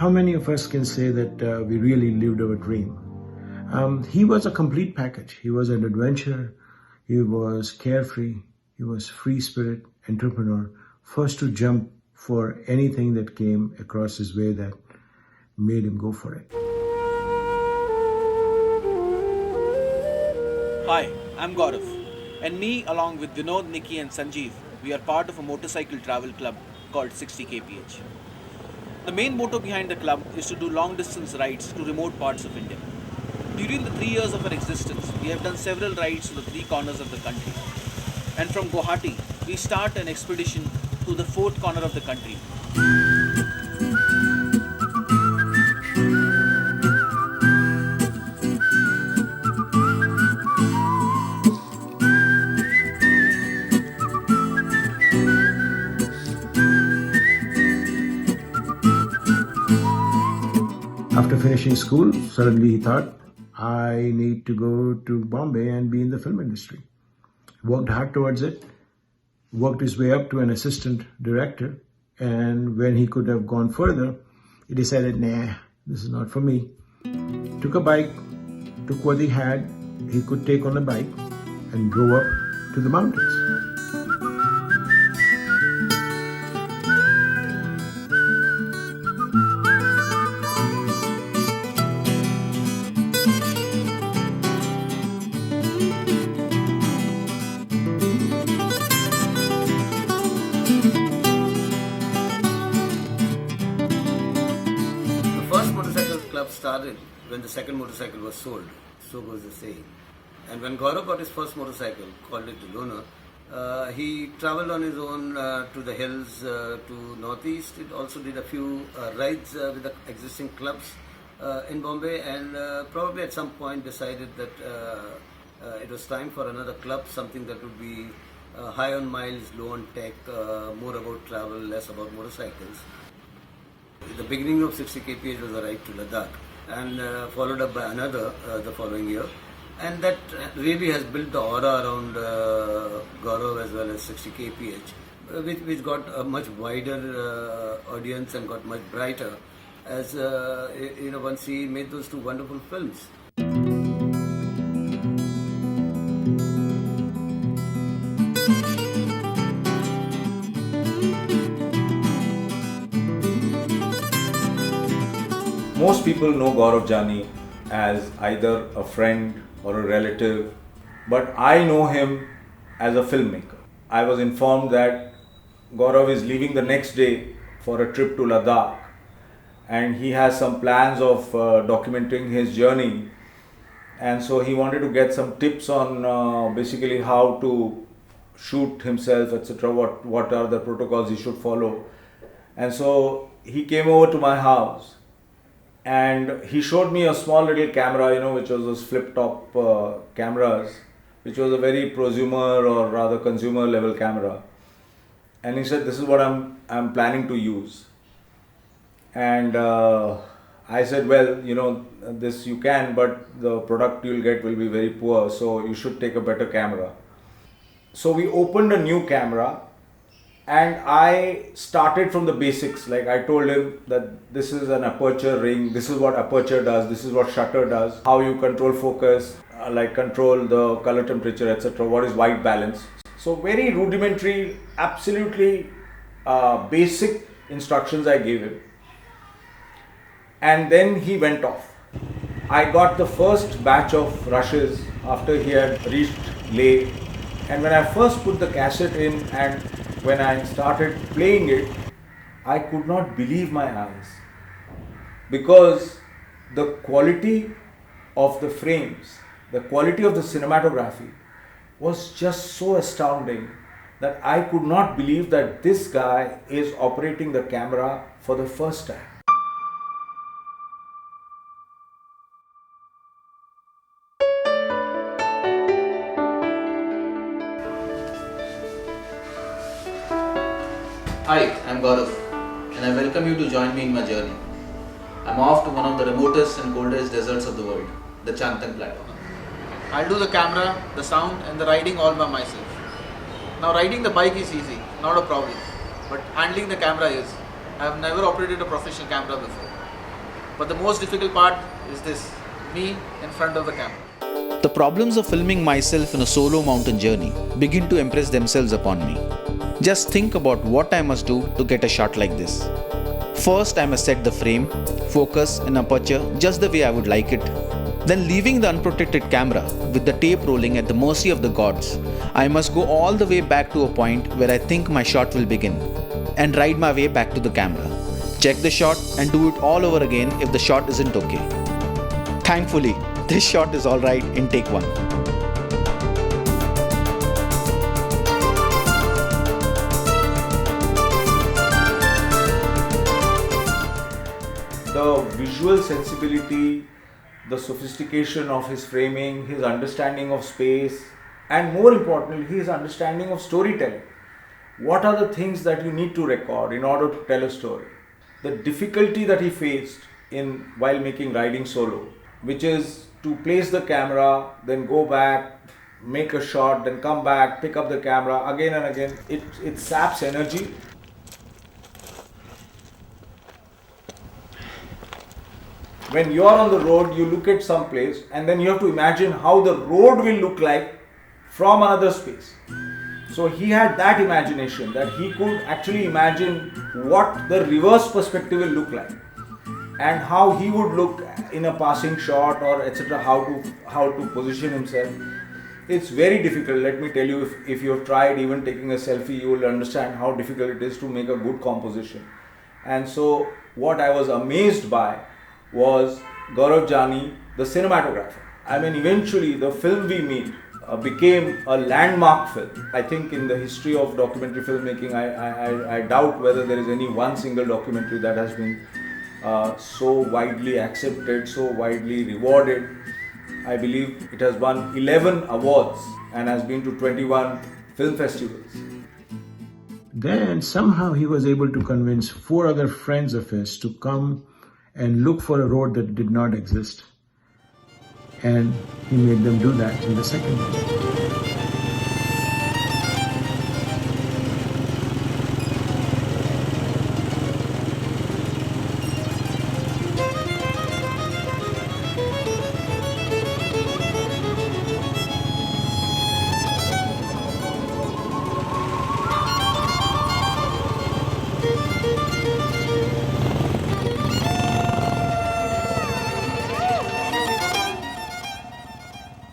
how many of us can say that we really lived our dream? He was a complete package. He was an adventurer. He was carefree. He was free spirit, entrepreneur, first to jump for anything that came across his way that made him go for it. Hi, I'm Gaurav, and me, along with Vinod, Nikki, and Sanjeev, we are part of a motorcycle travel club called 60 kph. The main motto behind the club is to do long distance rides to remote parts of India. During the 3 years of our existence, we have done several rides to the three corners of the country. And from Guwahati, we start an expedition to the fourth corner of the country. After finishing school, suddenly he thought, I need to go to Bombay and be in the film industry. Worked hard towards it, worked his way up to an assistant director, and when he could have gone further, he decided, nah, this is not for me. Took a bike, took what he could take on a bike, and drove up to the mountains. The first motorcycle club started when the second motorcycle was sold, so goes the saying. And when Gaurav got his first motorcycle, called it the Loner, he travelled on his own to the hills, to northeast. It also did a few rides with the existing clubs in Bombay, and probably at some point decided that it was time for another club, something that would be high on miles, low on tech, more about travel, less about motorcycles. The beginning of 60 kph was a ride to Ladakh, and followed up by another the following year. And that really has built the aura around Gaurav as well as 60 kph, which got a much wider audience and got much brighter as once he made those two wonderful films. Most people know Gaurav Jani as either a friend or a relative, but I know him as a filmmaker. I was informed that Gaurav is leaving the next day for a trip to Ladakh, and he has some plans of documenting his journey, and so he wanted to get some tips on basically how to shoot himself, etc., what are the protocols he should follow. And so he came over to my house and he showed me a small little camera, which was those flip-top cameras, which was a very prosumer or rather consumer level camera. And he said, this is what I'm planning to use. And I said, well, this you can, but the product you'll get will be very poor, so you should take a better camera. So we opened a new camera, and I started from the basics. Like I told him that this is an aperture ring, this is what aperture does, this is what shutter does, how you control focus, like control the color temperature, etc., what is white balance. So very rudimentary, absolutely basic instructions I gave him. And then he went off. I got the first batch of rushes after he had reached Leh. And when I first put the cassette in and when I started playing it, I could not believe my eyes, because the quality of the frames, the quality of the cinematography was just so astounding that I could not believe that this guy is operating the camera for the first time. Hi, I'm Gaurav, and I welcome you to join me in my journey. I'm off to one of the remotest and coldest deserts of the world, the Chantang Plateau. I'll do the camera, the sound, and the riding all by myself. Now, riding the bike is easy, not a problem, but handling the camera is. I have never operated a professional camera before. But the most difficult part is this, me in front of the camera. The problems of filming myself in a solo mountain journey begin to impress themselves upon me. Just think about what I must do to get a shot like this. First, I must set the frame, focus, and aperture just the way I would like it. Then, leaving the unprotected camera with the tape rolling at the mercy of the gods, I must go all the way back to a point where I think my shot will begin and ride my way back to the camera. Check the shot and do it all over again if the shot isn't okay. Thankfully, this shot is alright in take one. The visual sensibility, the sophistication of his framing, his understanding of space, and more importantly, his understanding of storytelling. What are the things that you need to record in order to tell a story? The difficulty that he faced in while making Riding Solo, which is to place the camera, then go back, make a shot, then come back, pick up the camera again and again. It saps energy. When you are on the road, you look at some place and then you have to imagine how the road will look like from another space. So he had that imagination that he could actually imagine what the reverse perspective will look like and how he would look in a passing shot or etc. How to position himself. It's very difficult. Let me tell you, if you have tried even taking a selfie, you will understand how difficult it is to make a good composition. And so what I was amazed by was Gaurav Jani, the cinematographer. I mean, eventually the film we made became a landmark film. I think in the history of documentary filmmaking, I doubt whether there is any one single documentary that has been so widely accepted, so widely rewarded. I believe it has won 11 awards and has been to 21 film festivals. Then somehow he was able to convince 4 other friends of his to come and look for a road that did not exist. And he made them do that in the second one.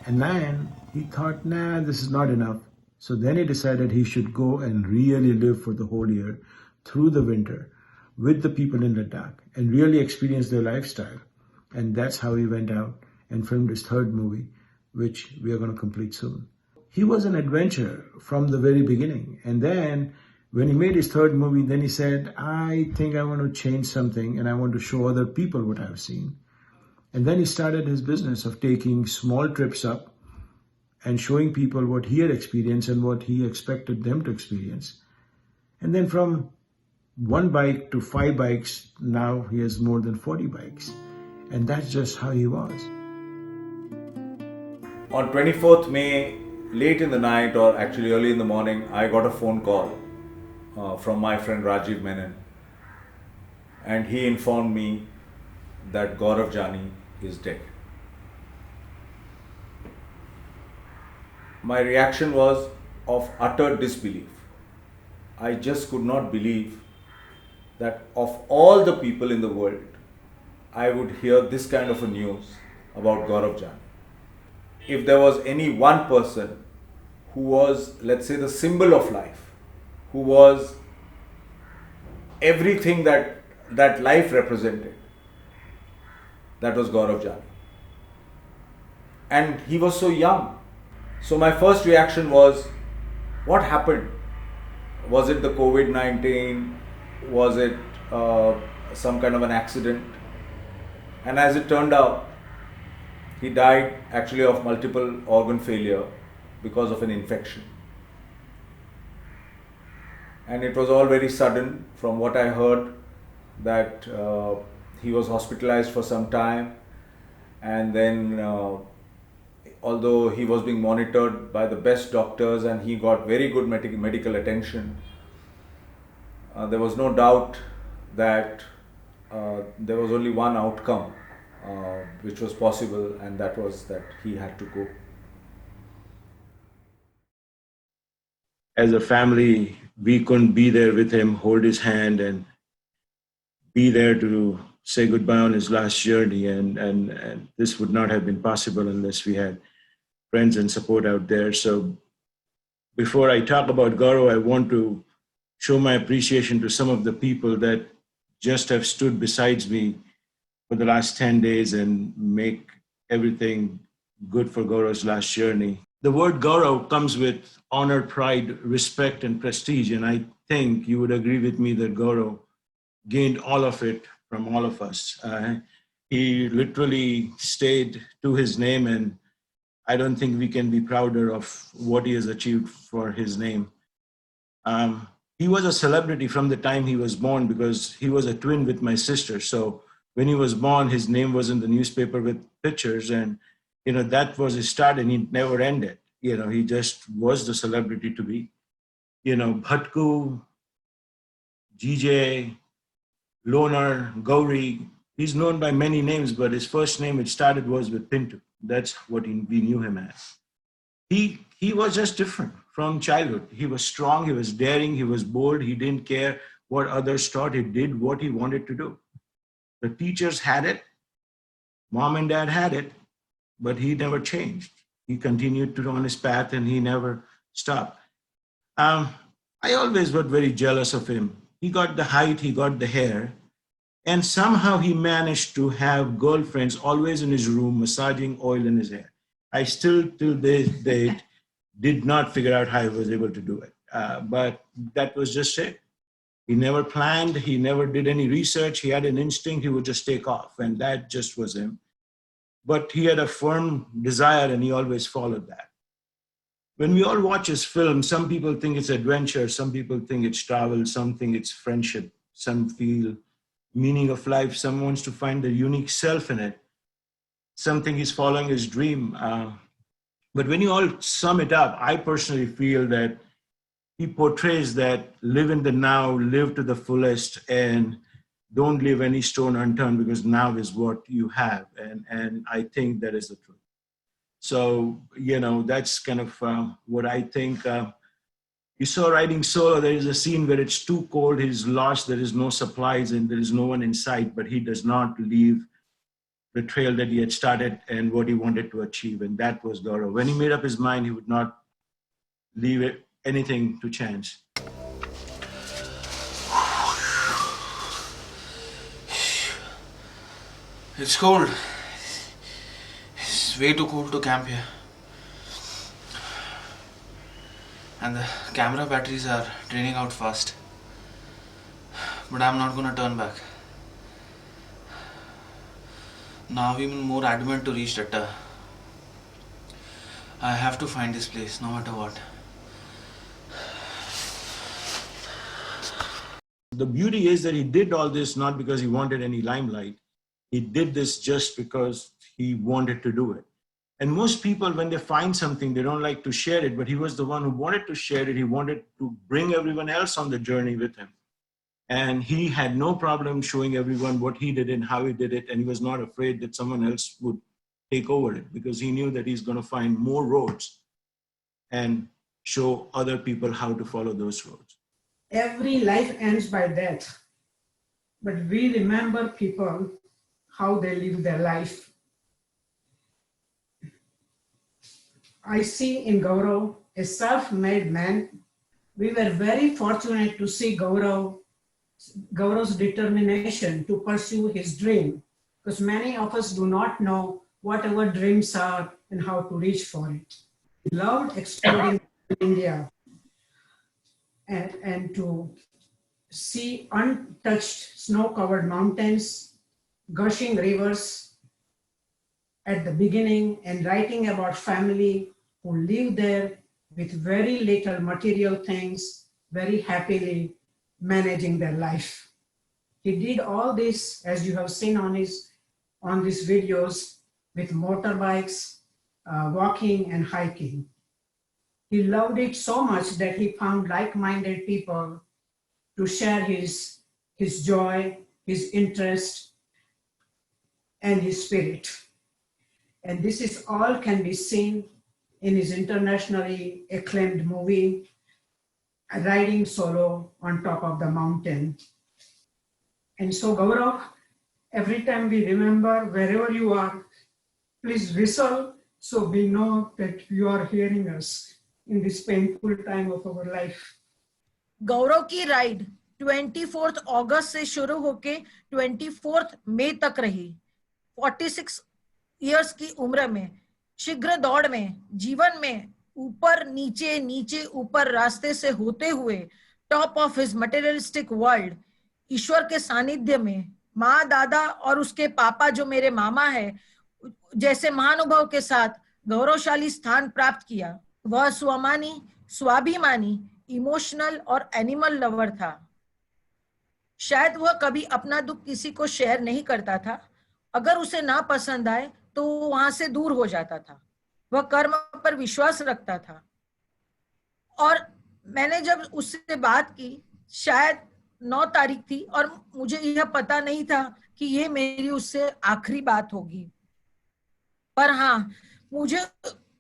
And then he thought, nah, this is not enough. So then he decided he should go and really live for the whole year through the winter with the people in Ladakh and really experience their lifestyle. And that's how he went out and filmed his third movie, which we are going to complete soon. He was an adventurer from the very beginning. And then when he made his third movie, then he said, I think I want to change something and I want to show other people what I've seen. And then he started his business of taking small trips up and showing people what he had experienced and what he expected them to experience. And then from 1 bike to 5 bikes, now he has more than 40 bikes. And that's just how he was. On 24th May, late in the night or actually early in the morning, I got a phone call from my friend Rajiv Menon. And he informed me that Gaurav Jani is dead. My reaction was of utter disbelief. I just could not believe that of all the people in the world, I would hear this kind of a news about Gaurav Jani. If there was any one person who was, let's say, the symbol of life, who was everything that life represented, that was Gaurav Jani. And he was so young. So my first reaction was, what happened? Was it the COVID-19? Was it some kind of an accident? And as it turned out, he died actually of multiple organ failure because of an infection. And it was all very sudden. From what I heard, that he was hospitalized for some time, and then although he was being monitored by the best doctors and he got very good medical attention, there was no doubt that there was only one outcome which was possible, and that was that he had to go. As a family, we couldn't be there with him, hold his hand, and be there to say goodbye on his last journey. And this would not have been possible unless we had friends and support out there. So before I talk about Gaurav, I want to show my appreciation to some of the people that just have stood besides me for the last 10 days and make everything good for Gaurav's last journey. The word Gaurav comes with honor, pride, respect, and prestige. And I think you would agree with me that Gaurav gained all of it from all of us. He literally stayed to his name, and I don't think we can be prouder of what he has achieved for his name. He was a celebrity from the time he was born because he was a twin with my sister. So when he was born, his name was in the newspaper with pictures, and that was his start, and he never ended. He just was the celebrity to be. Bhatku, GJ, Loner, Gauri. He's known by many names, but his first name it started was with Pintu. That's what we knew him as. He was just different from childhood. He was strong, he was daring, he was bold, he didn't care what others thought, he did what he wanted to do. The teachers had it, mom and dad had it, but he never changed. He continued to on his path and he never stopped. I always was very jealous of him. He got the height, he got the hair, and somehow he managed to have girlfriends always in his room massaging oil in his hair. I still, till this date, did not figure out how he was able to do it. But that was just it. He never planned, he never did any research. He had an instinct, he would just take off, and that just was him. But he had a firm desire and he always followed that. When we all watch his film, some people think it's adventure, some people think it's travel, some think it's friendship, some feel meaning of life, some wants to find the unique self in it, some think he's following his dream. But when you all sum it up, I personally feel that he portrays that live in the now, live to the fullest, and don't leave any stone unturned because now is what you have. And I think that is the truth. So, that's kind of what I think. You saw riding solo, there is a scene where it's too cold, he's lost, there is no supplies, and there is no one in sight, but he does not leave the trail that he had started and what he wanted to achieve. And that was Gaurav. When he made up his mind, he would not leave anything to chance. It's cold. It's way too cold to camp here. And the camera batteries are draining out fast. But I'm not gonna turn back. Now I'm even more adamant to reach Datta. I have to find this place no matter what. The beauty is that he did all this not because he wanted any limelight. He did this just because he wanted to do it. And most people, when they find something, they don't like to share it, but he was the one who wanted to share it. He wanted to bring everyone else on the journey with him. And he had no problem showing everyone what he did and how he did it. And he was not afraid that someone else would take over it because he knew that he's going to find more roads and show other people how to follow those roads. Every life ends by death, but we remember people, how they live their life. I see in Gaurav a self-made man. We were very fortunate to see Gaurav's determination to pursue his dream, because many of us do not know what our dreams are and how to reach for it. He loved exploring India and to see untouched snow-covered mountains, gushing rivers at the beginning, and writing about family who live there with very little material things, very happily managing their life. He did all this, as you have seen on these videos, with motorbikes, walking and hiking. He loved it so much that he found like-minded people to share his joy, his interest, and his spirit. And this is all can be seen in his internationally acclaimed movie, Riding Solo on Top of the Mountain. And so, Gaurav, every time we remember, wherever you are, please whistle so we know that you are hearing us in this painful time of our life. गौरव की ride 24 अगस्त से शुरू होके 24 मई तक रही। 46 years की उम्र में, शीघ्र दौड़ में, जीवन में ऊपर नीचे नीचे ऊपर रास्ते से होते हुए top of his materialistic world, ईश्वर के सानिध्य में, माँ दादा और उसके पापा जो मेरे मामा है जैसे महानुभव के साथ गौरवशाली स्थान प्राप्त किया। वह स्वमानी, स्वाभिमानी, इमोशनल और एनिमल लवर था। शायद वह कभी अपना दुख किसी को शेयर नहीं करता था। अगर उसे ना पसंद आए तो वहां से दूर हो जाता था। वह कर्म पर विश्वास रखता था। और मैंने जब उससे बात की, शायद 9 तारीख थी और मुझे यह पता नहीं था कि ये मेरी उससे आखिरी बात होगी। पर हाँ, मुझे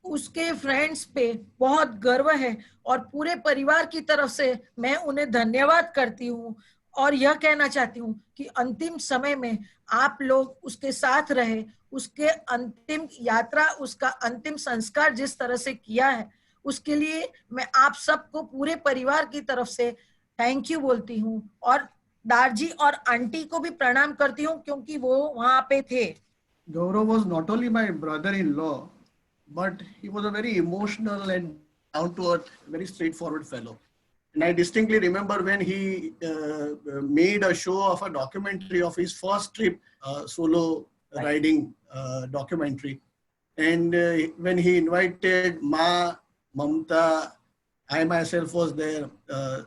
उसके फ्रेंड्स पे बहुत गर्व है और पूरे परिवार की तरफ से मैं उन्हें धन्यवाद करती हूँ और यह कहना चाहती हूँ कि अंतिम समय में आप लोग उसके साथ रहे, उसके अंतिम यात्रा, उसका अंतिम संस्कार जिस तरह से किया है, उसके लिए मैं आप सबको पूरे परिवार की तरफ से थैंक यू बोलती हूँ और दारजी और आंटी को भी प्रणाम करती हूँ क्योंकि वो वहां पे थे। Gaurav was not only my brother-in-law, but he was a very emotional and down-to-earth, very straightforward fellow. And I distinctly remember when he made a show of a documentary of his first trip, solo riding documentary. And when he invited Ma, Mamta, I myself was there,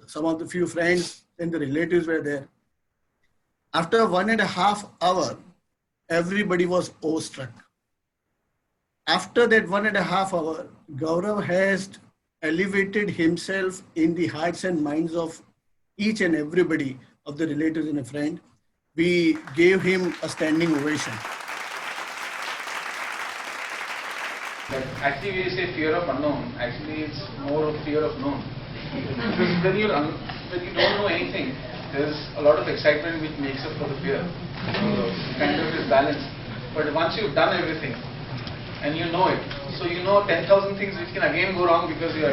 some of the few friends and the relatives were there. After 1.5 hours, everybody was awestruck. After that 1.5 hours, Gaurav has elevated himself in the hearts and minds of each and everybody of the relatives and a friend. We gave him a standing ovation. But actually we say fear of unknown, actually it's more of fear of known. Because when you don't know anything, there's a lot of excitement which makes up for the fear. So kind of is balanced. But once you've done everything and you know it, so you know 10,000 things which can again go wrong because you are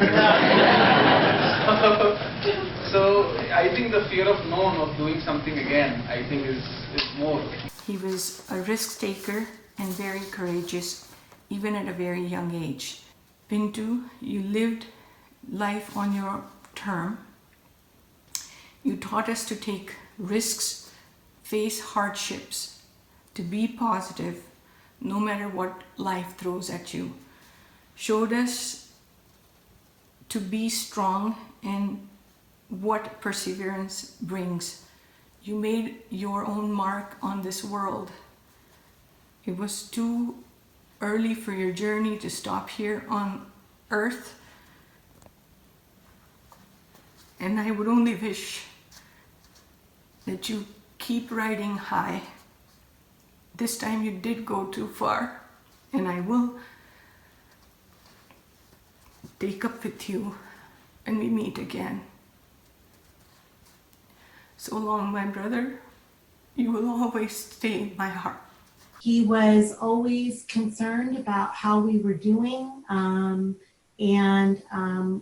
so I think the fear of known, of doing something again, I think is more. He was a risk taker and very courageous, even at a very young age. Pintu, you lived life on your term. You taught us to take risks, face hardships, to be positive no matter what life throws at you. Showed us to be strong and what perseverance brings. You made your own mark on this world. It was too early for your journey to stop here on earth. And I would only wish that you keep riding high. This time you did go too far, and I will take up with you when we meet again. So long, my brother. You will always stay in my heart. He was always concerned about how we were doing, and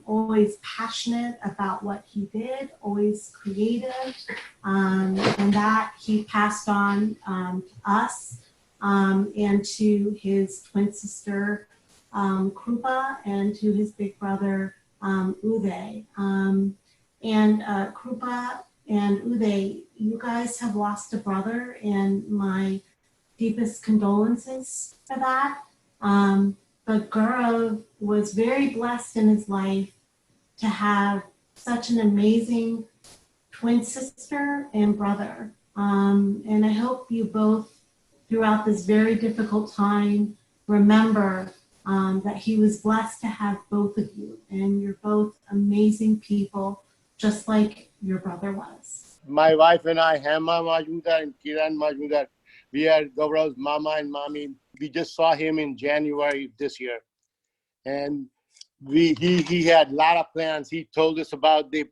always passionate about what he did, always creative, and that he passed on to us and to his twin sister Krupa and to his big brother Uday. And Krupa and Uday, you guys have lost a brother, and my deepest condolences for that. But Gaurav was very blessed in his life to have such an amazing twin sister and brother. And I hope you both, throughout this very difficult time, remember that he was blessed to have both of you. And you're both amazing people, just like your brother was. my wife and I, Hema Majumdar and Kiran Majumdar, we are Gaurav's mama and mommy. We just saw him in January this year, and he had a lot of plans. He told us about the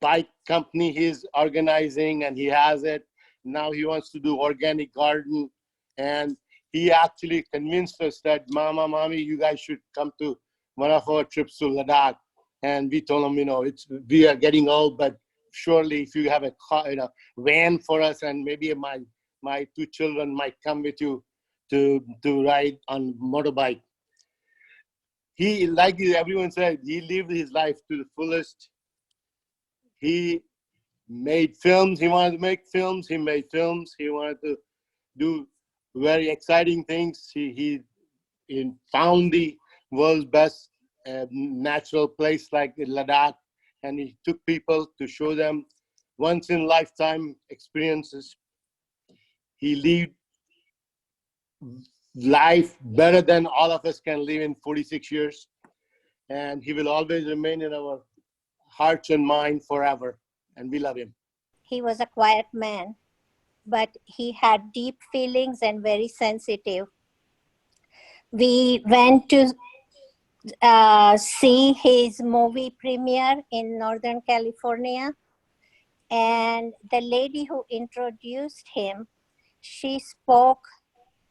bike company he's organizing, and he has it. Now he wants to do organic garden, and he actually convinced us that Mama, Mommy, you guys should come to one of our trips to Ladakh. And we told him, we are getting old, but surely if you have a car, van for us, and maybe my two children might come with you to ride on motorbike. He, like everyone said, he lived his life to the fullest. He made films. He wanted to make films. He made films. He wanted to do very exciting things. He found the world's best natural place like Ladakh, and he took people to show them once in lifetime experiences. He lived life better than all of us can live in 46 years, and he will always remain in our hearts and mind forever, and we love him. He was a quiet man, but he had deep feelings and very sensitive. We went to see his movie premiere in Northern California, and the lady who introduced him, she spoke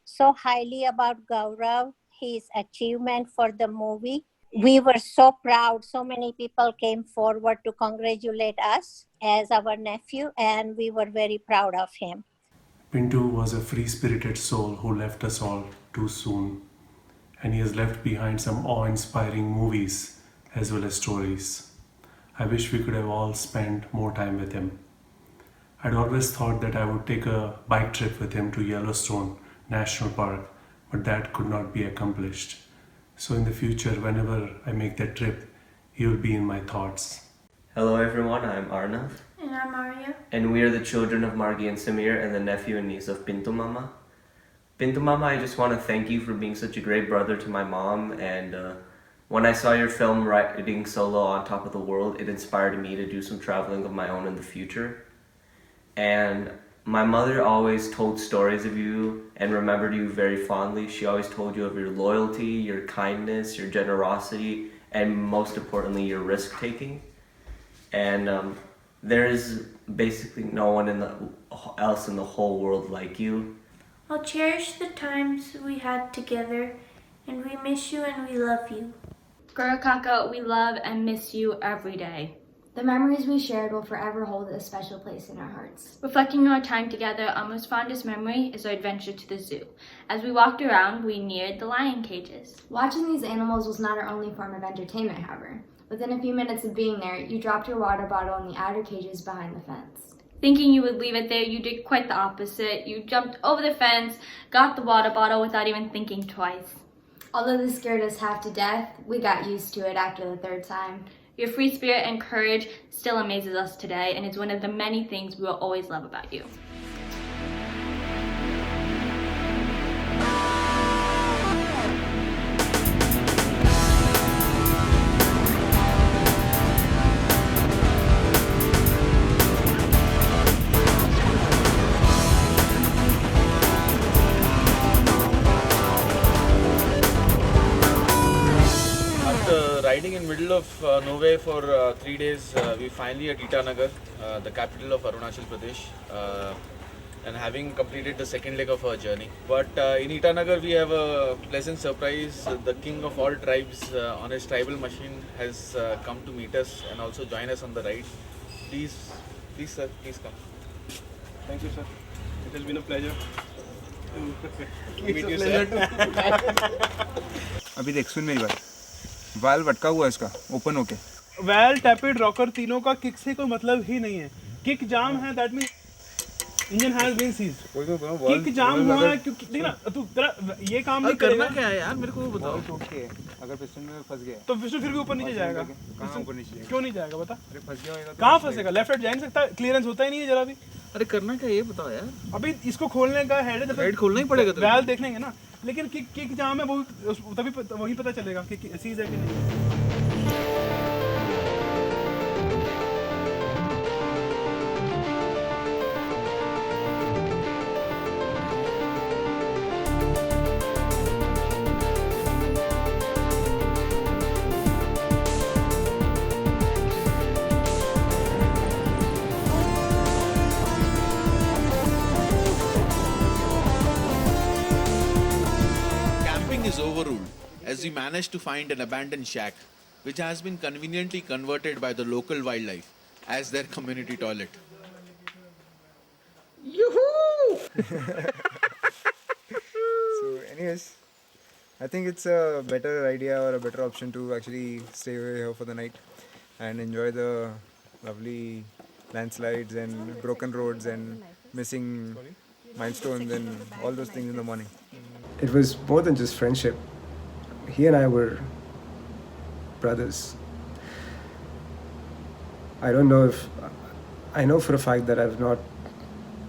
so highly about Gaurav, his achievement for the movie. We were so proud. So many people came forward to congratulate us as our nephew, and we were very proud of him. Pintu was a free-spirited soul who left us all too soon, and he has left behind some awe-inspiring movies as well as stories. I wish we could have all spent more time with him. I'd always thought that I would take a bike trip with him to Yellowstone National Park, but that could not be accomplished. So in the future, whenever I make that trip, he will be in my thoughts. Hello everyone, I'm Arnav. And I'm Arya. And we are the children of Margi and Samir and the nephew and niece of Pintu Mama. Pintu Mama, I just want to thank you for being such a great brother to my mom, and when I saw your film Riding Solo on Top of the World, it inspired me to do some traveling of my own in the future. And my mother always told stories of you and remembered you very fondly. She always told you of your loyalty, your kindness, your generosity, and most importantly, your risk-taking. And there is basically no one else in the whole world like you. I'll cherish the times we had together, and we miss you and we love you. Guru Kaka, we love and miss you every day. The memories we shared will forever hold a special place in our hearts. Reflecting on our time together, our most fondest memory is our adventure to the zoo. As we walked around, we neared the lion cages. Watching these animals was not our only form of entertainment, however. Within a few minutes of being there, you dropped your water bottle in the outer cages behind the fence. Thinking you would leave it there, you did quite the opposite. You jumped over the fence, got the water bottle without even thinking twice. Although this scared us half to death, we got used to it after the third time. Your free spirit and courage still amazes us today, and it's one of the many things we will always love about you. Riding in middle of nowhere for 3 days, we finally at Itanagar, the capital of Arunachal Pradesh, and having completed the second leg of our journey. But in Itanagar we have a pleasant surprise. The king of all tribes on his tribal machine has come to meet us and also join us on the ride. Please sir, please come. Thank you sir. It has been a pleasure. Meet you sir. अभी देख सुन मेरी बात, वाल भटका हुआ है इसका open होके। वेल टैपिड रॉकर तीनों का किक से कोई मतलब ही नहीं है। किक जाम है, that means engine has been seized. Kick jam हुआ है क्योंकि देख ना तू तेरा ये काम नहीं करेगा। करना क्या है यार, मेरे को वो बताओ। ओके, अगर पिस्टन में फंस गया तो पिस्टन फिर भी ऊपर नीचे जाएगा। कहां ऊपर नीचे? क्यों नहीं जाएगा बता? अरे फंस गया होगा तो कहां फंसेगा? लेफ्ट राइट जा नहीं सकता, क्लियरेंस होता ही नहीं है जरा भी। अरे करना क्या ये बताओ यार। अभी इसको खोलने का हेड है, हेड खोलना ही पड़ेगा। वेल देख लेंगे ना, लेकिन किक जाम है वो तभी वही पता चलेगा कि सीज है कि नहीं। as we managed to find an abandoned shack, which has been conveniently converted by the local wildlife as their community toilet. So, anyways, I think it's a better idea or a better option to actually stay over here for the night and enjoy the lovely landslides and broken roads and missing milestones and all those things in the morning. It was more than just friendship. He and I were brothers. I don't know if I know for a fact that I've not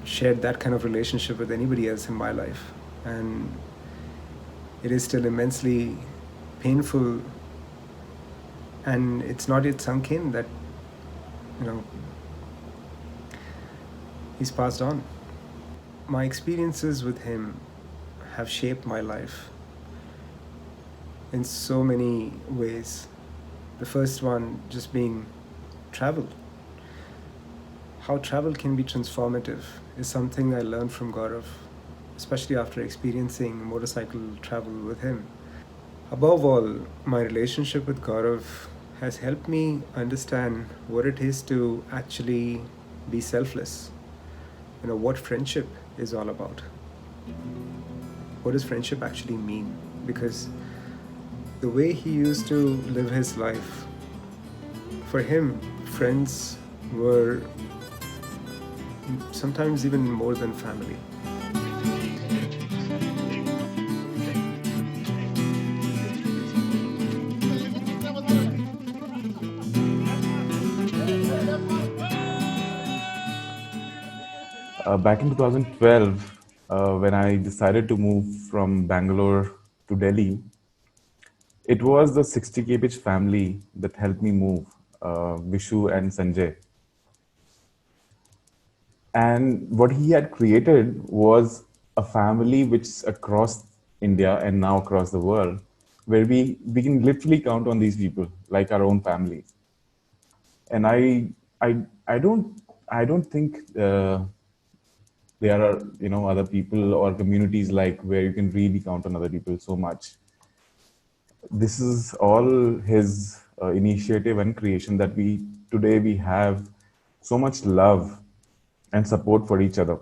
shared that kind of relationship with anybody else in my life, and it is still immensely painful, and it's not yet sunk in that, you know, he's passed on. My experiences with him have shaped my life in so many ways. The first one just being travel. How travel can be transformative is something I learned from Gaurav, especially after experiencing motorcycle travel with him. Above all, my relationship with Gaurav has helped me understand what it is to actually be selfless. You know, what friendship is all about. What does friendship actually mean? Because the way he used to live his life, for him, friends were sometimes even more than family. Back in 2012, when I decided to move from Bangalore to Delhi, it was the 60 kph family that helped me move, Vishu and Sanjay. And what he had created was a family which across India and now across the world, where we can literally count on these people like our own families. And I don't think there are other people or communities like where you can really count on other people so much. This is all his initiative and creation that we have so much love and support for each other.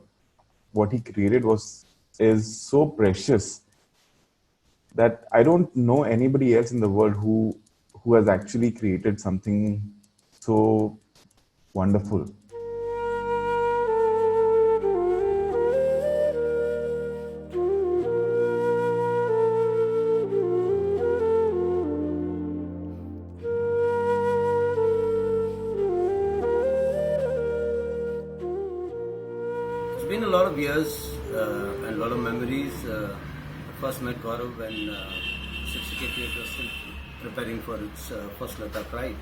What he created is so precious that I don't know anybody else in the world who has actually created something so wonderful. It's been a lot of years and a lot of memories. I first met Gaurav when 60 kph was still preparing for its first Ladakh ride.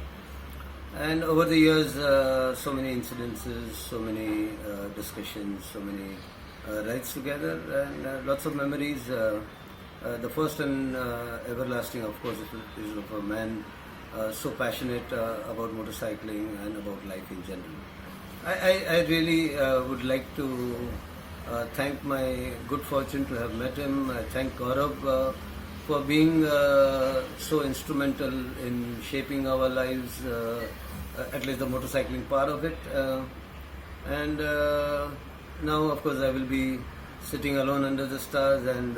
And over the years, so many incidences, so many discussions, so many rides together, and lots of memories. The first and everlasting, of course, is of a man so passionate about motorcycling and about life in general. I really would like to thank my good fortune to have met him. I thank Gaurav for being so instrumental in shaping our lives, at least the motorcycling part of it. And now, of course, I will be sitting alone under the stars and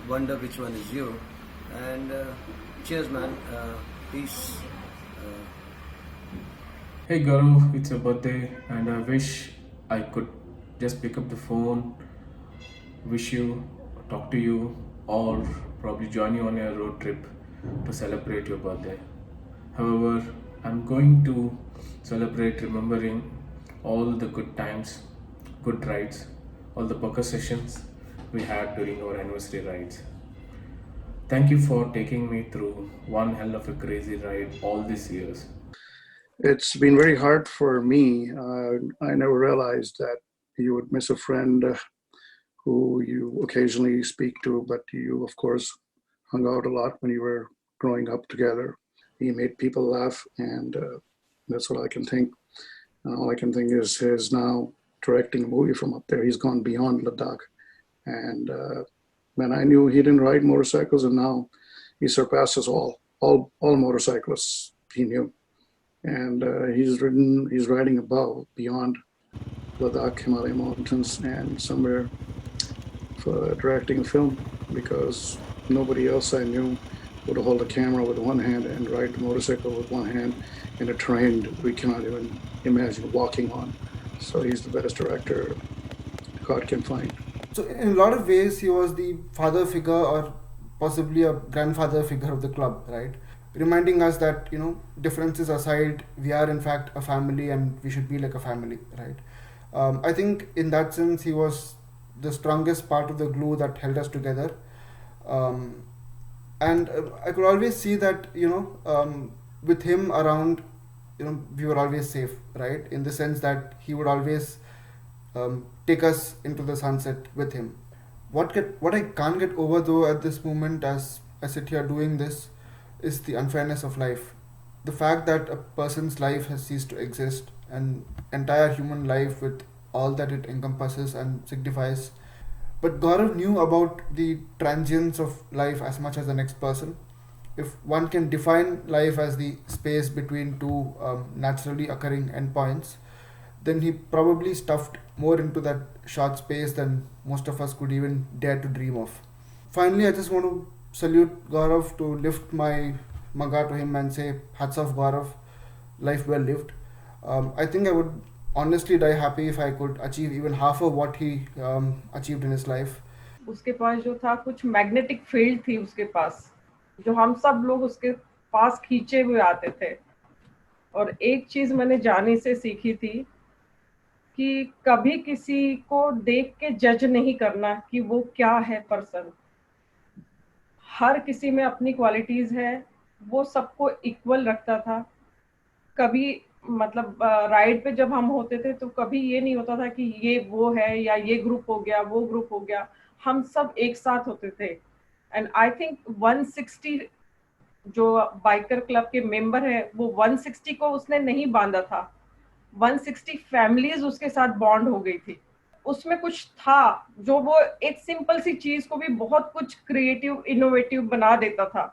wonder which one is you. And cheers, man. Peace. Hey Gaurav, it's your birthday, and I wish I could just pick up the phone, wish you, talk to you, or probably join you on your road trip to celebrate your birthday. However, I'm going to celebrate remembering all the good times, good rides, all the poker sessions we had during our anniversary rides. Thank you for taking me through one hell of a crazy ride all these years. It's been very hard for me. I never realized that you would miss a friend who you occasionally speak to, but you, of course, hung out a lot when you were growing up together. He made people laugh, and that's what I can think. All I can think is his now directing a movie from up there. He's gone beyond Ladakh. And when I knew he didn't ride motorcycles, and now he surpasses all motorcyclists he knew. And he's riding above, beyond Ladakh, Himalaya mountains, and somewhere for directing a film, because nobody else I knew would hold a camera with one hand and ride the motorcycle with one hand in a terrain we cannot even imagine walking on. So he's the best director God can find. So in a lot of ways, he was the father figure or possibly a grandfather figure of the club, right? Reminding us that, differences aside, we are in fact a family and we should be like a family, right? I think in that sense, he was the strongest part of the glue that held us together. And I could always see that, with him around, we were always safe, right? In the sense that he would always take us into the sunset with him. What I can't get over though at this moment, as I sit here doing this, is the unfairness of life. The fact that a person's life has ceased to exist, an entire human life with all that it encompasses and signifies. But Gaurav knew about the transience of life as much as the next person. If one can define life as the space between two naturally occurring endpoints, then he probably stuffed more into that short space than most of us could even dare to dream of. Finally, I just want to salute Gaurav, to lift my maga to him and say, hats off Gaurav, life well lived. I think I would honestly die happy if I could achieve even half of what he achieved in his life. उसके पास जो था कुछ magnetic field थी उसके पास, जो हम सब लोग उसके पास खींचे हुए आते थे. और एक चीज मैंने जानी से सीखी थी कि कभी किसी को देख के जज नहीं करना कि वो क्या है पर्सन. हर किसी में अपनी क्वालिटीज है, वो सबको इक्वल रखता था. कभी मतलब राइड पे जब हम होते थे तो कभी ये नहीं होता था कि ये वो है या ये ग्रुप हो गया वो ग्रुप हो गया. हम सब एक साथ होते थे. एंड आई थिंक 160 जो बाइकर क्लब के मेंबर है, वो 160 को उसने नहीं बांधा था, 160 फैमिलीज उसके साथ बॉन्ड हो गई थी. उसमें कुछ था जो वो एक सिंपल सी चीज को भी बहुत कुछ क्रिएटिव इनोवेटिव बना देता था.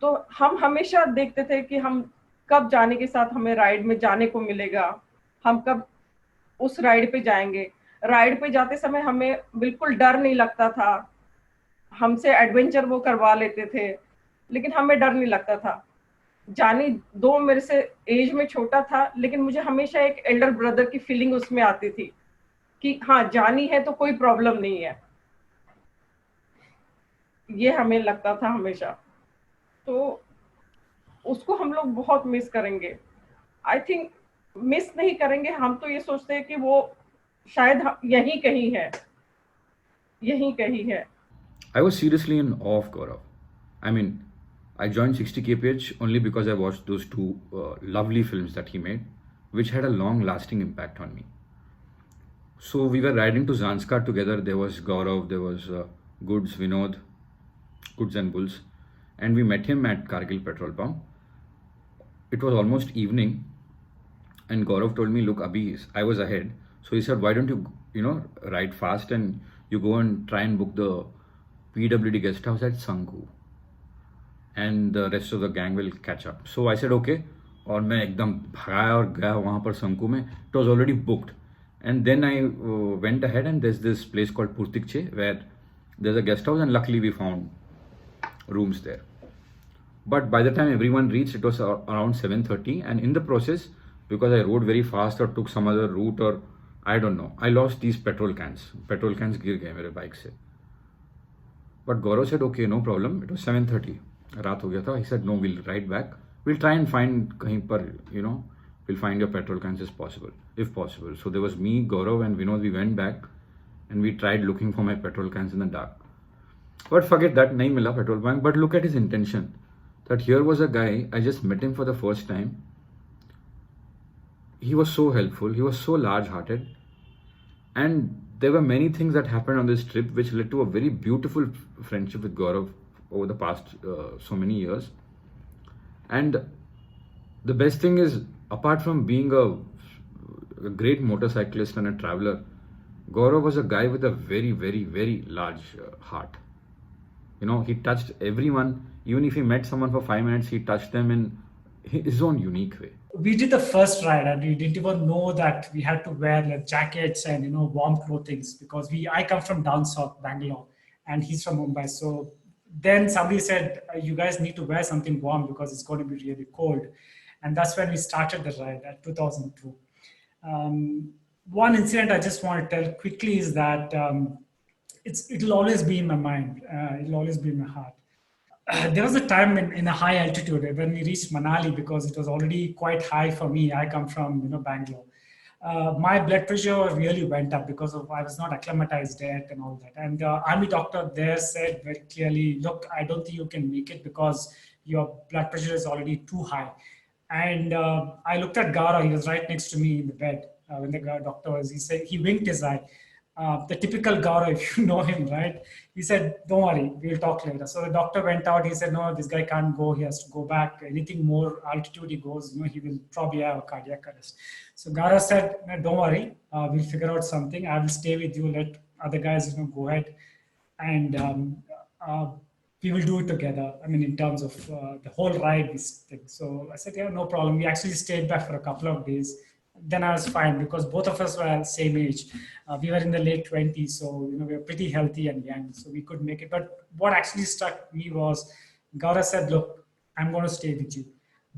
तो हम हमेशा देखते थे कि हम कब जाने के साथ हमें राइड में जाने को मिलेगा, हम कब उस राइड पे जाएंगे. राइड पे जाते समय हमें बिल्कुल डर नहीं लगता था. हमसे एडवेंचर वो करवा लेते थे, लेकिन हमें डर नहीं लगता था. जानी 2 मेरे से एज में छोटा था, लेकिन मुझे हमेशा एक एल्डर ब्रदर की फीलिंग उसमें आती थी कि हाँ जानी है तो कोई प्रॉब्लम नहीं है. ये हमें लगता था हमेशा. तो उसको हम लोग बहुत मिस करेंगे. आई थिंक मिस नहीं करेंगे, हम तो ये सोचते हैं कि वो शायद यहीं कहीं है, यहीं कहीं है. I was seriously in awe of Gaurav. I mean, I joined 60 kph only because I watched those two lovely films that he made, which had a long-lasting impact on me. So we were riding to Zanskar together. There was Gaurav, there was Goods, Vinod, Goods and Bulls, and we met him at Kargil petrol pump. It was almost evening, and Gaurav told me, "Look, Abhi, I was ahead." So he said, "Why don't you, ride fast and you go and try and book the PWD guest house at Sanghu, and the rest of the gang will catch up." So I said, "Okay." और मैं एकदम भागा और गया वहाँ पर शंकु में. It was already booked. And then I went ahead, and there's this place called Purtikche where there's a guest house, and luckily we found rooms there. But by the time everyone reached, it was around 7:30, and in the process, because I rode very fast or took some other route, or I don't know, I lost these petrol cans. Petrol cans गिर गए मेरे bike से. But Gaurav said, "Okay, no problem." It was 7:30. रात हो गया था. He said, "No, we'll ride back. We'll try and find कहीं पर, we'll find your petrol cans if possible. So there was me, Gaurav and Vinod. We went back and we tried looking for my petrol cans in the dark. But forget that, nahi mila petrol bank. But look at his intention. That here was a guy, I just met him for the first time. He was so helpful. He was so large-hearted. And there were many things that happened on this trip which led to a very beautiful friendship with Gaurav over the past so many years. And the best thing is, apart from being a great motorcyclist and a traveler, Gaurav was a guy with a very, very, very large heart. He touched everyone Even if he met someone for 5 minutes, he touched them in his own unique way. We did the first ride and we didn't even know that we had to wear like jackets and warm clothing because I come from down south Bangalore and he's from Mumbai. So then somebody said, you guys need to wear something warm because it's going to be really cold. And that's when we started the ride at 2002. One incident I just want to tell quickly is that it'll always be in my mind. It'll always be in my heart. There was a time in a high altitude when we reached Manali because it was already quite high for me. I come from Bangalore. My blood pressure really went up because of I was not acclimatized yet and all that. And army doctor there said very clearly, look, I don't think you can make it because your blood pressure is already too high. And I looked at Gaurav. He was right next to me in the bed when the doctor was. He said he winked his eye. The typical Gaurav, if you know him, right? He said, don't worry, we'll talk later. So the doctor went out. He said, no, this guy can't go. He has to go back. Anything more altitude he goes, he will probably have a cardiac arrest. So Gaurav said, no, don't worry, we'll figure out something. I will stay with you. Let other guys, go ahead. And we will do it together. I mean, in terms of the whole ride, this thing. So I said, yeah, no problem. We actually stayed back for a couple of days. Then I was fine because both of us were same age. We were in the late 20s, so we were pretty healthy and young, so we could make it. But what actually struck me was Gaurav said, look, I'm going to stay with you.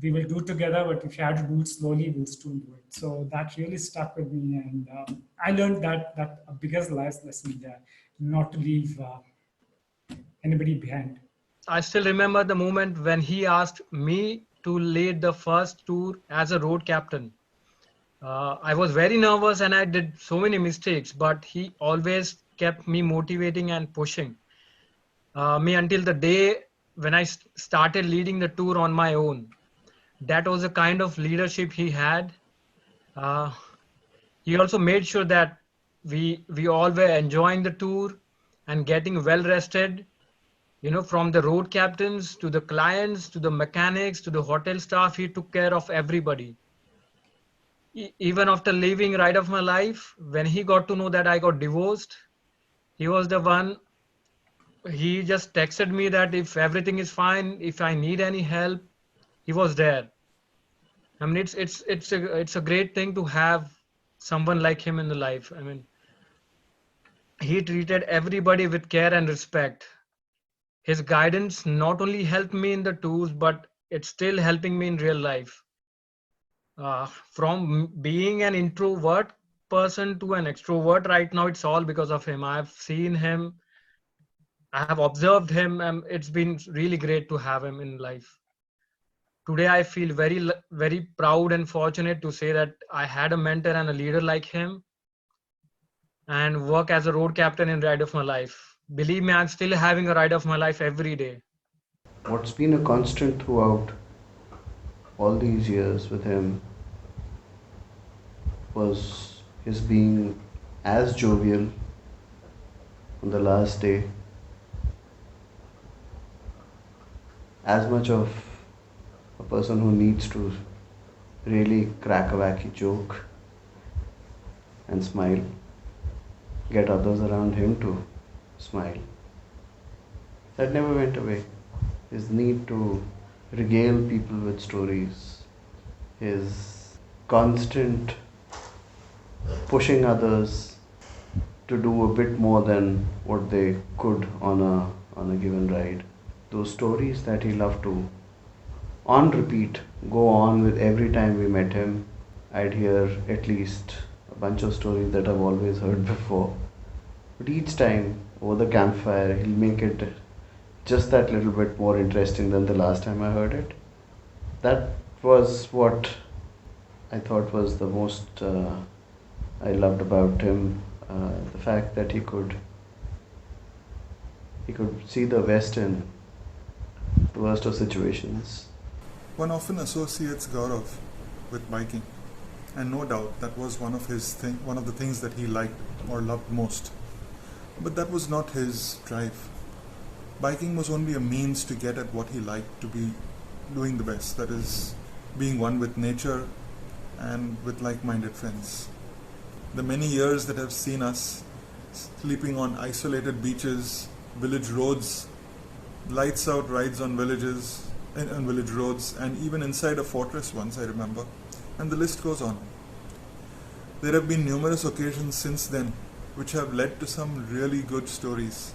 We will do it together, but if you have to do it slowly, we'll still do it. So that really stuck with me, and I learned that a biggest life lesson there, not to leave anybody behind. I still remember the moment when he asked me to lead the first tour as a road captain. I was very nervous and I did so many mistakes, but he always kept me motivating and pushing me until the day when I started leading the tour on my own. That was the kind of leadership he had. He also made sure that we all were enjoying the tour and getting well rested. From the road captains to the clients to the mechanics to the hotel staff, he took care of everybody. Even after leaving Ride of My Life, when he got to know that I got divorced, he was the one. He just texted me that if everything is fine, if I need any help, he was there. I mean, it's a great thing to have someone like him in the life. I mean, he treated everybody with care and respect. His guidance not only helped me in the tours, but it's still helping me in real life. From being an introvert person to an extrovert right now, it's all because of him. I've seen him, I have observed him, and it's been really great to have him in life. Today, I feel very, very proud and fortunate to say that I had a mentor and a leader like him and work as a road captain in Ride of My Life. Believe me, I'm still having a Ride of My Life every day. What's been a constant throughout all these years with him was his being as jovial on the last day, as much of a person who needs to really crack a wacky joke and smile, get others around him to smile. That never went away. His need to regale people with stories, his constant pushing others to do a bit more than what they could on a given ride. Those stories that he loved to, on repeat, go on with every time we met him. I'd hear at least a bunch of stories that I've always heard before. But each time, over the campfire, he'll make it just that little bit more interesting than the last time I heard it. That was what I thought was the most I loved about him. The fact that he could see the best in the worst of situations. One often associates Gaurav with biking, and no doubt that was one of the things that he liked or loved most. But that was not his drive. Biking was only a means to get at what he liked, to be doing the best, that is, being one with nature and with like-minded friends. The many years that have seen us sleeping on isolated beaches, village roads, lights out rides on villages, on village roads, and even inside a fortress once, I remember. And the list goes on. There have been numerous occasions since then which have led to some really good stories,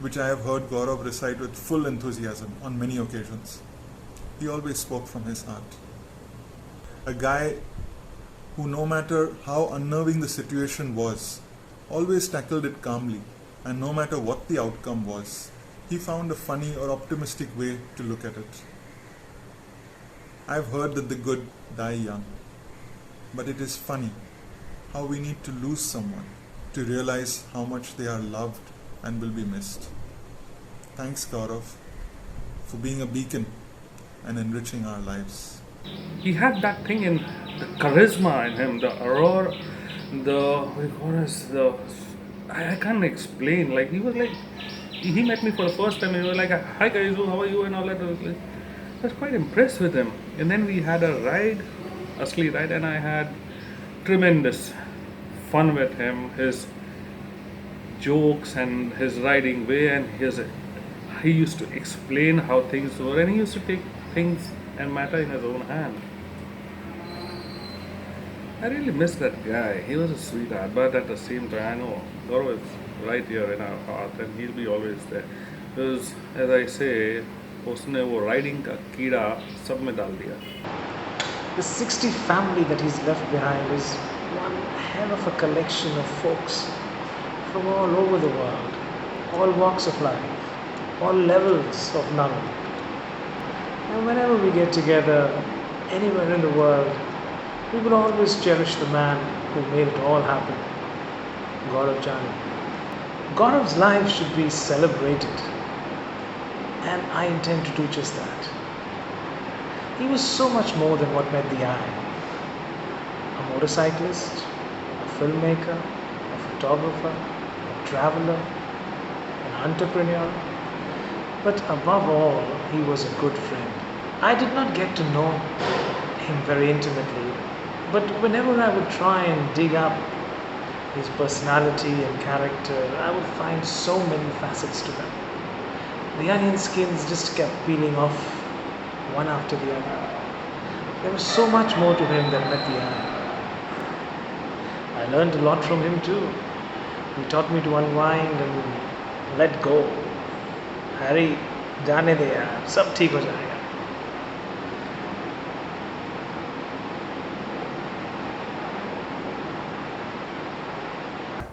which I have heard Gaurav recite with full enthusiasm on many occasions. He always spoke from his heart. A guy who, no matter how unnerving the situation was, always tackled it calmly, and no matter what the outcome was, he found a funny or optimistic way to look at it. I've heard that the good die young, but it is funny how we need to lose someone to realize how much they are loved and will be missed. Thanks, Gaurav, for being a beacon and enriching our lives. He had that thing in the charisma in him, the aurora, I can't explain. Like he was like, he met me for the first time. And he was like, "Hi guys, how are you?" and all that. I was quite impressed with him. And then we had a ride, a sleigh ride, and I had tremendous fun with him. His jokes and his riding way, and he used to explain how things were, and he used to take things and matter in his own hand. I really miss that guy. He was a sweetheart, but at the same time, I know Gaurav is right here in our heart, and he'll be always there. Because, as I say, उसने वो riding का कीड़ा सब में डाल दिया. The 60 family that he's left behind is one hell of a collection of folks from all over the world, all walks of life, all levels of knowledge. And whenever we get together, anywhere in the world, we will always cherish the man who made it all happen, Gaurav Jani. Gaurav's life should be celebrated, and I intend to do just that. He was so much more than what met the eye. A motorcyclist, a filmmaker, a photographer, a traveler, an entrepreneur, but above all, he was a good friend. I did not get to know him very intimately, but whenever I would try and dig up his personality and character, I would find so many facets to them. The onion skins just kept peeling off one after the other. There was so much more to him than met the eye. I learned a lot from him too. He taught me to unwind and let go. Harry, जाने दे यार, सब ठीक हो जाएगा.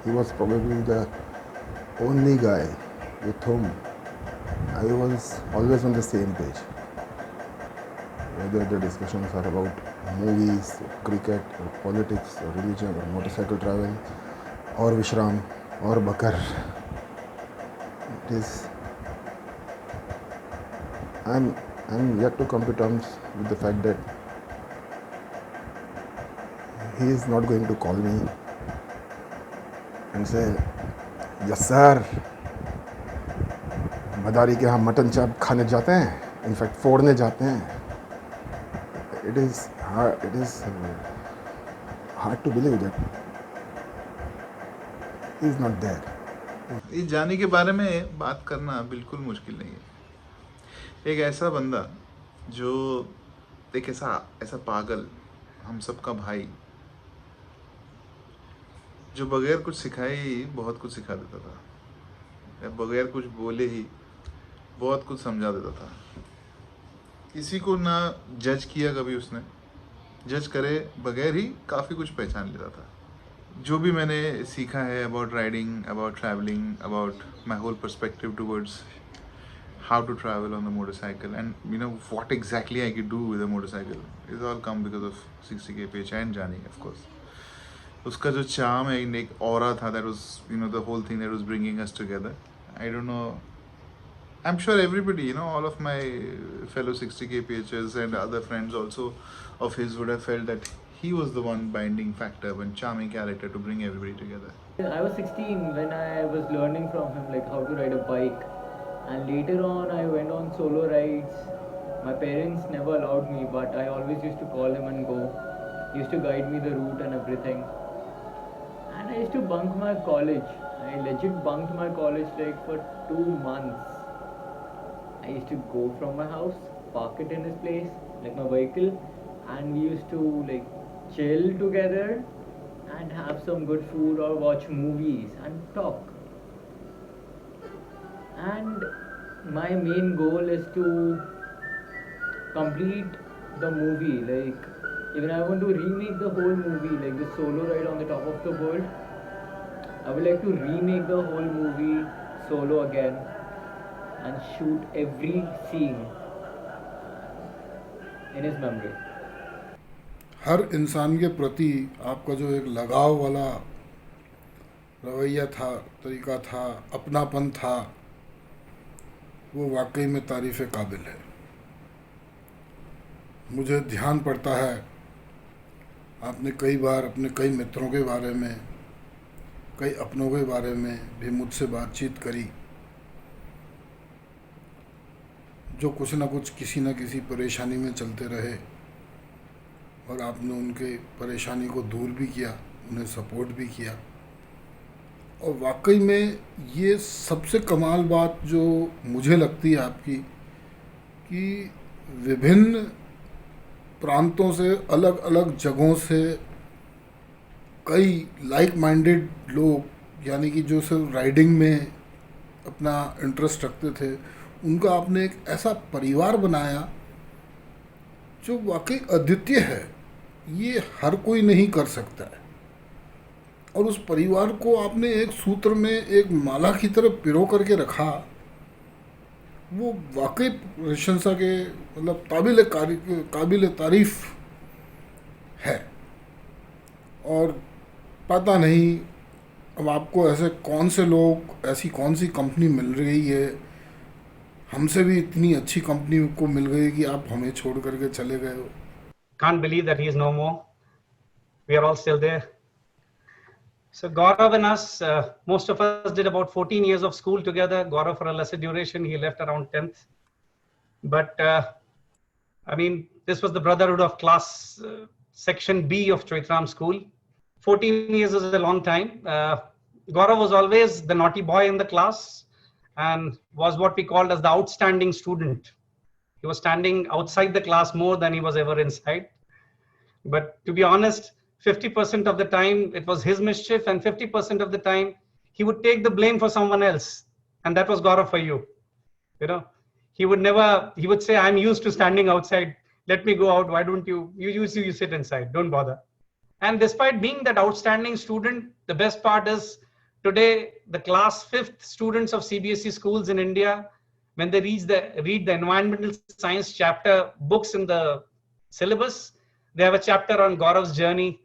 He was probably the only guy with whom I was always on the same page. Whether the discussions are about movies, cricket, or politics, or religion, or motorcycle travel, or Vishram, or Bakar. It is. I'm yet to come to terms with the fact that he is not going to call me and say, "Yes, sir. मदारी के हम mutton चाप खाने जाते हैं, in fact फोड़ने जाते हैं." It is hard to believe that he is not there. इस जानी के बारे में बात करना बिल्कुल मुश्किल नहीं है. एक ऐसा बंदा जो एक ऐसा पागल, हम सबका भाई, जो बगैर कुछ सिखाए ही बहुत कुछ सिखा देता था, या बगैर कुछ बोले ही बहुत कुछ समझा देता था. किसी को ना जज किया कभी उसने, जज करे बगैर ही काफ़ी कुछ पहचान लेता था. जो भी मैंने सीखा है about riding, about travelling, about my whole perspective towards how to travel on the motorcycle, and what exactly I could do with a motorcycle, it's all come because of 60 kph and Jani, of course. उसका जो charm है, एक aura था, that was the whole thing that was bringing us together. I don't know, I'm sure everybody, all of my fellow 60 kphs and other friends also of his would have felt that he was the one binding factor, one charming character to bring everybody together. I was 16 when I was learning from him like how to ride a bike. And later on, I went on solo rides. My parents never allowed me, but I always used to call him and go. He used to guide me the route and everything. And I used to bunk my college. I legit bunked my college like for 2 months. I used to go from my house, park it in his place, like my vehicle, and we used to like chill together and have some good food or watch movies and talk. And my main goal is to complete the movie. Like, even I want to remake the whole movie, like the solo ride on the top of the world. I would like to remake the whole movie solo again and shoot every scene in his memory. हर इंसान के प्रति आपका जो एक लगाव वाला रवैया था, तरीका था, अपनापन था, वो वाकई में तारीफ़ काबिल है। मुझे ध्यान पड़ता है आपने कई बार अपने कई मित्रों के बारे में, कई अपनों के बारे में भी मुझसे बातचीत करी, जो कुछ ना कुछ किसी न किसी परेशानी में चलते रहे और आपने उनके परेशानी को दूर भी किया, उन्हें सपोर्ट भी किया। और वाकई में ये सबसे कमाल बात जो मुझे लगती है आपकी, कि विभिन्न प्रांतों से, अलग अलग जगहों से कई लाइक माइंडेड लोग, यानी कि जो सिर्फ राइडिंग में अपना इंटरेस्ट रखते थे, उनका आपने एक ऐसा परिवार बनाया जो वाकई अद्वितीय है। ये हर कोई नहीं कर सकता है। और उस परिवार को आपने एक सूत्र में, एक माला की तरह पिरो करके रखा, वो वाकई प्रशंसा के मतलब काबिल तारीफ है। और पता नहीं अब आपको ऐसे कौन से लोग, ऐसी कौन सी कंपनी मिल रही है, हमसे भी इतनी अच्छी कंपनी को मिल गई कि आप हमें छोड़ करके चले गए हो। Can't believe that he is no more. We are all still there. So Gaurav and us, most of us did about 14 years of school together. Gaurav for a lesser duration, he left around 10th. But I mean, this was the brotherhood of class section B of Choitram school. 14 years is a long time. Gaurav was always the naughty boy in the class and was what we called as the outstanding student. He was standing outside the class more than he was ever inside. But to be honest, 50% of the time it was his mischief, and 50% of the time he would take the blame for someone else. And that was Gaurav for you. You know, he would say, I'm used to standing outside. Let me go out. Why don't you sit inside. Don't bother. And despite being that outstanding student, the best part is today, the class 5th students of CBSE schools in India, when they read the environmental science chapter books in the syllabus, they have a chapter on Gaurav's journey.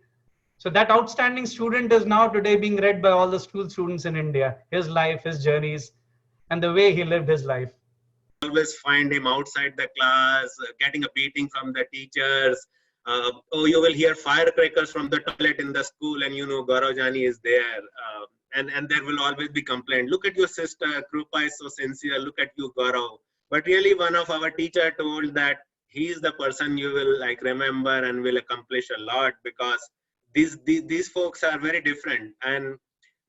So that outstanding student is now today being read by all the school students in India, his life, his journeys, and the way he lived his life. Always find him outside the class, getting a beating from the teachers. You will hear firecrackers from the toilet in the school, and you know Gaurav Jani is there. And there will always be complaint. Look at your sister, Krupa is so sincere. Look at you, Gaurav. But really, one of our teacher told that he is the person you will like remember and will accomplish a lot, because these folks are very different. And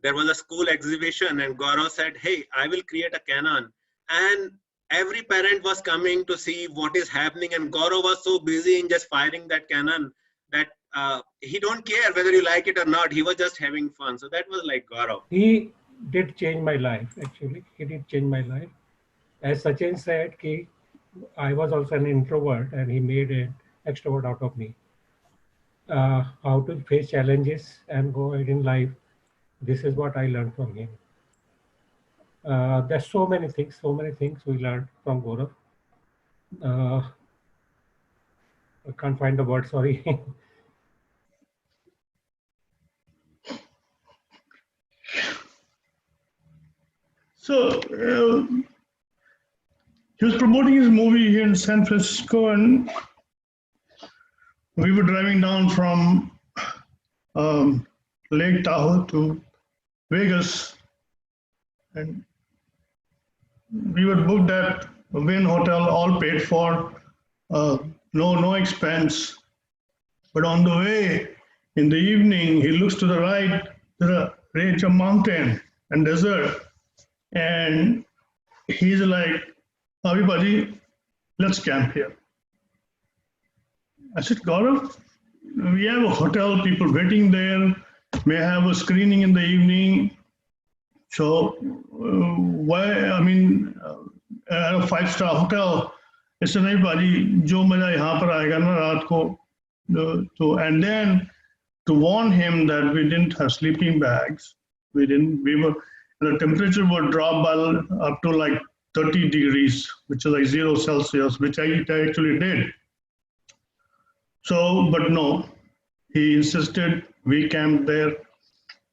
there was a school exhibition, and Gaurav said, "Hey, I will create a cannon." And every parent was coming to see what is happening, and Gaurav was so busy in just firing that cannon that he don't care whether you like it or not. He was just having fun. So that was like Gaurav. He did change my life, actually. He did change my life. As Sachin said, I was also an introvert and he made an extrovert out of me. How to face challenges and go ahead in life. This is what I learned from him. There's so many things we learned from Gaurav. I can't find the word, sorry. So he was promoting his movie here in San Francisco, and we were driving down from Lake Tahoe to Vegas, and we were booked at a Wynn Hotel, all paid for, no expense. But on the way, in the evening, he looks to the right, there's a range of mountain and desert, and he's like, Abhi, let's camp here. I said, Gaurav, we have a hotel, people waiting there, may have a screening in the evening. So why, I mean, at a 5-star hotel, it's नहीं भाजी जो मजा यहाँ पर आएगा ना रात को तो and then to warn him that we didn't have sleeping bags, we were the temperature would drop by up to like 30 degrees, which is like 0 Celsius, which I actually did. So, but no, he insisted we camped there.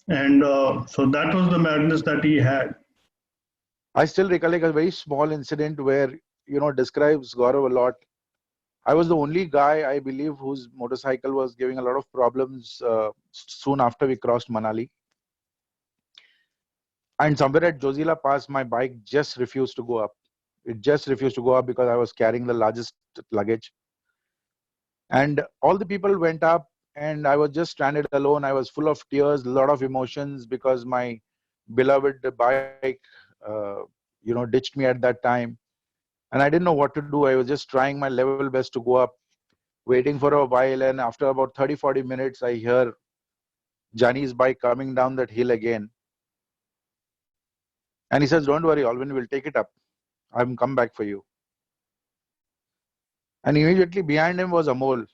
And so that was the madness that he had. I still recollect a very small incident where, describes Gaurav a lot. I was the only guy, I believe, whose motorcycle was giving a lot of problems soon after we crossed Manali. And somewhere at Jozila Pass, my bike just refused to go up. It just refused to go up because I was carrying the largest luggage. And all the people went up and I was just stranded alone. I was full of tears, a lot of emotions because my beloved bike, ditched me at that time. And I didn't know what to do. I was just trying my level best to go up, waiting for a while. And after about 30-40 minutes, I hear Jani's bike coming down that hill again. And he says, don't worry, Alvin, we'll take it up. I'll come back for you. And immediately behind him was Amol.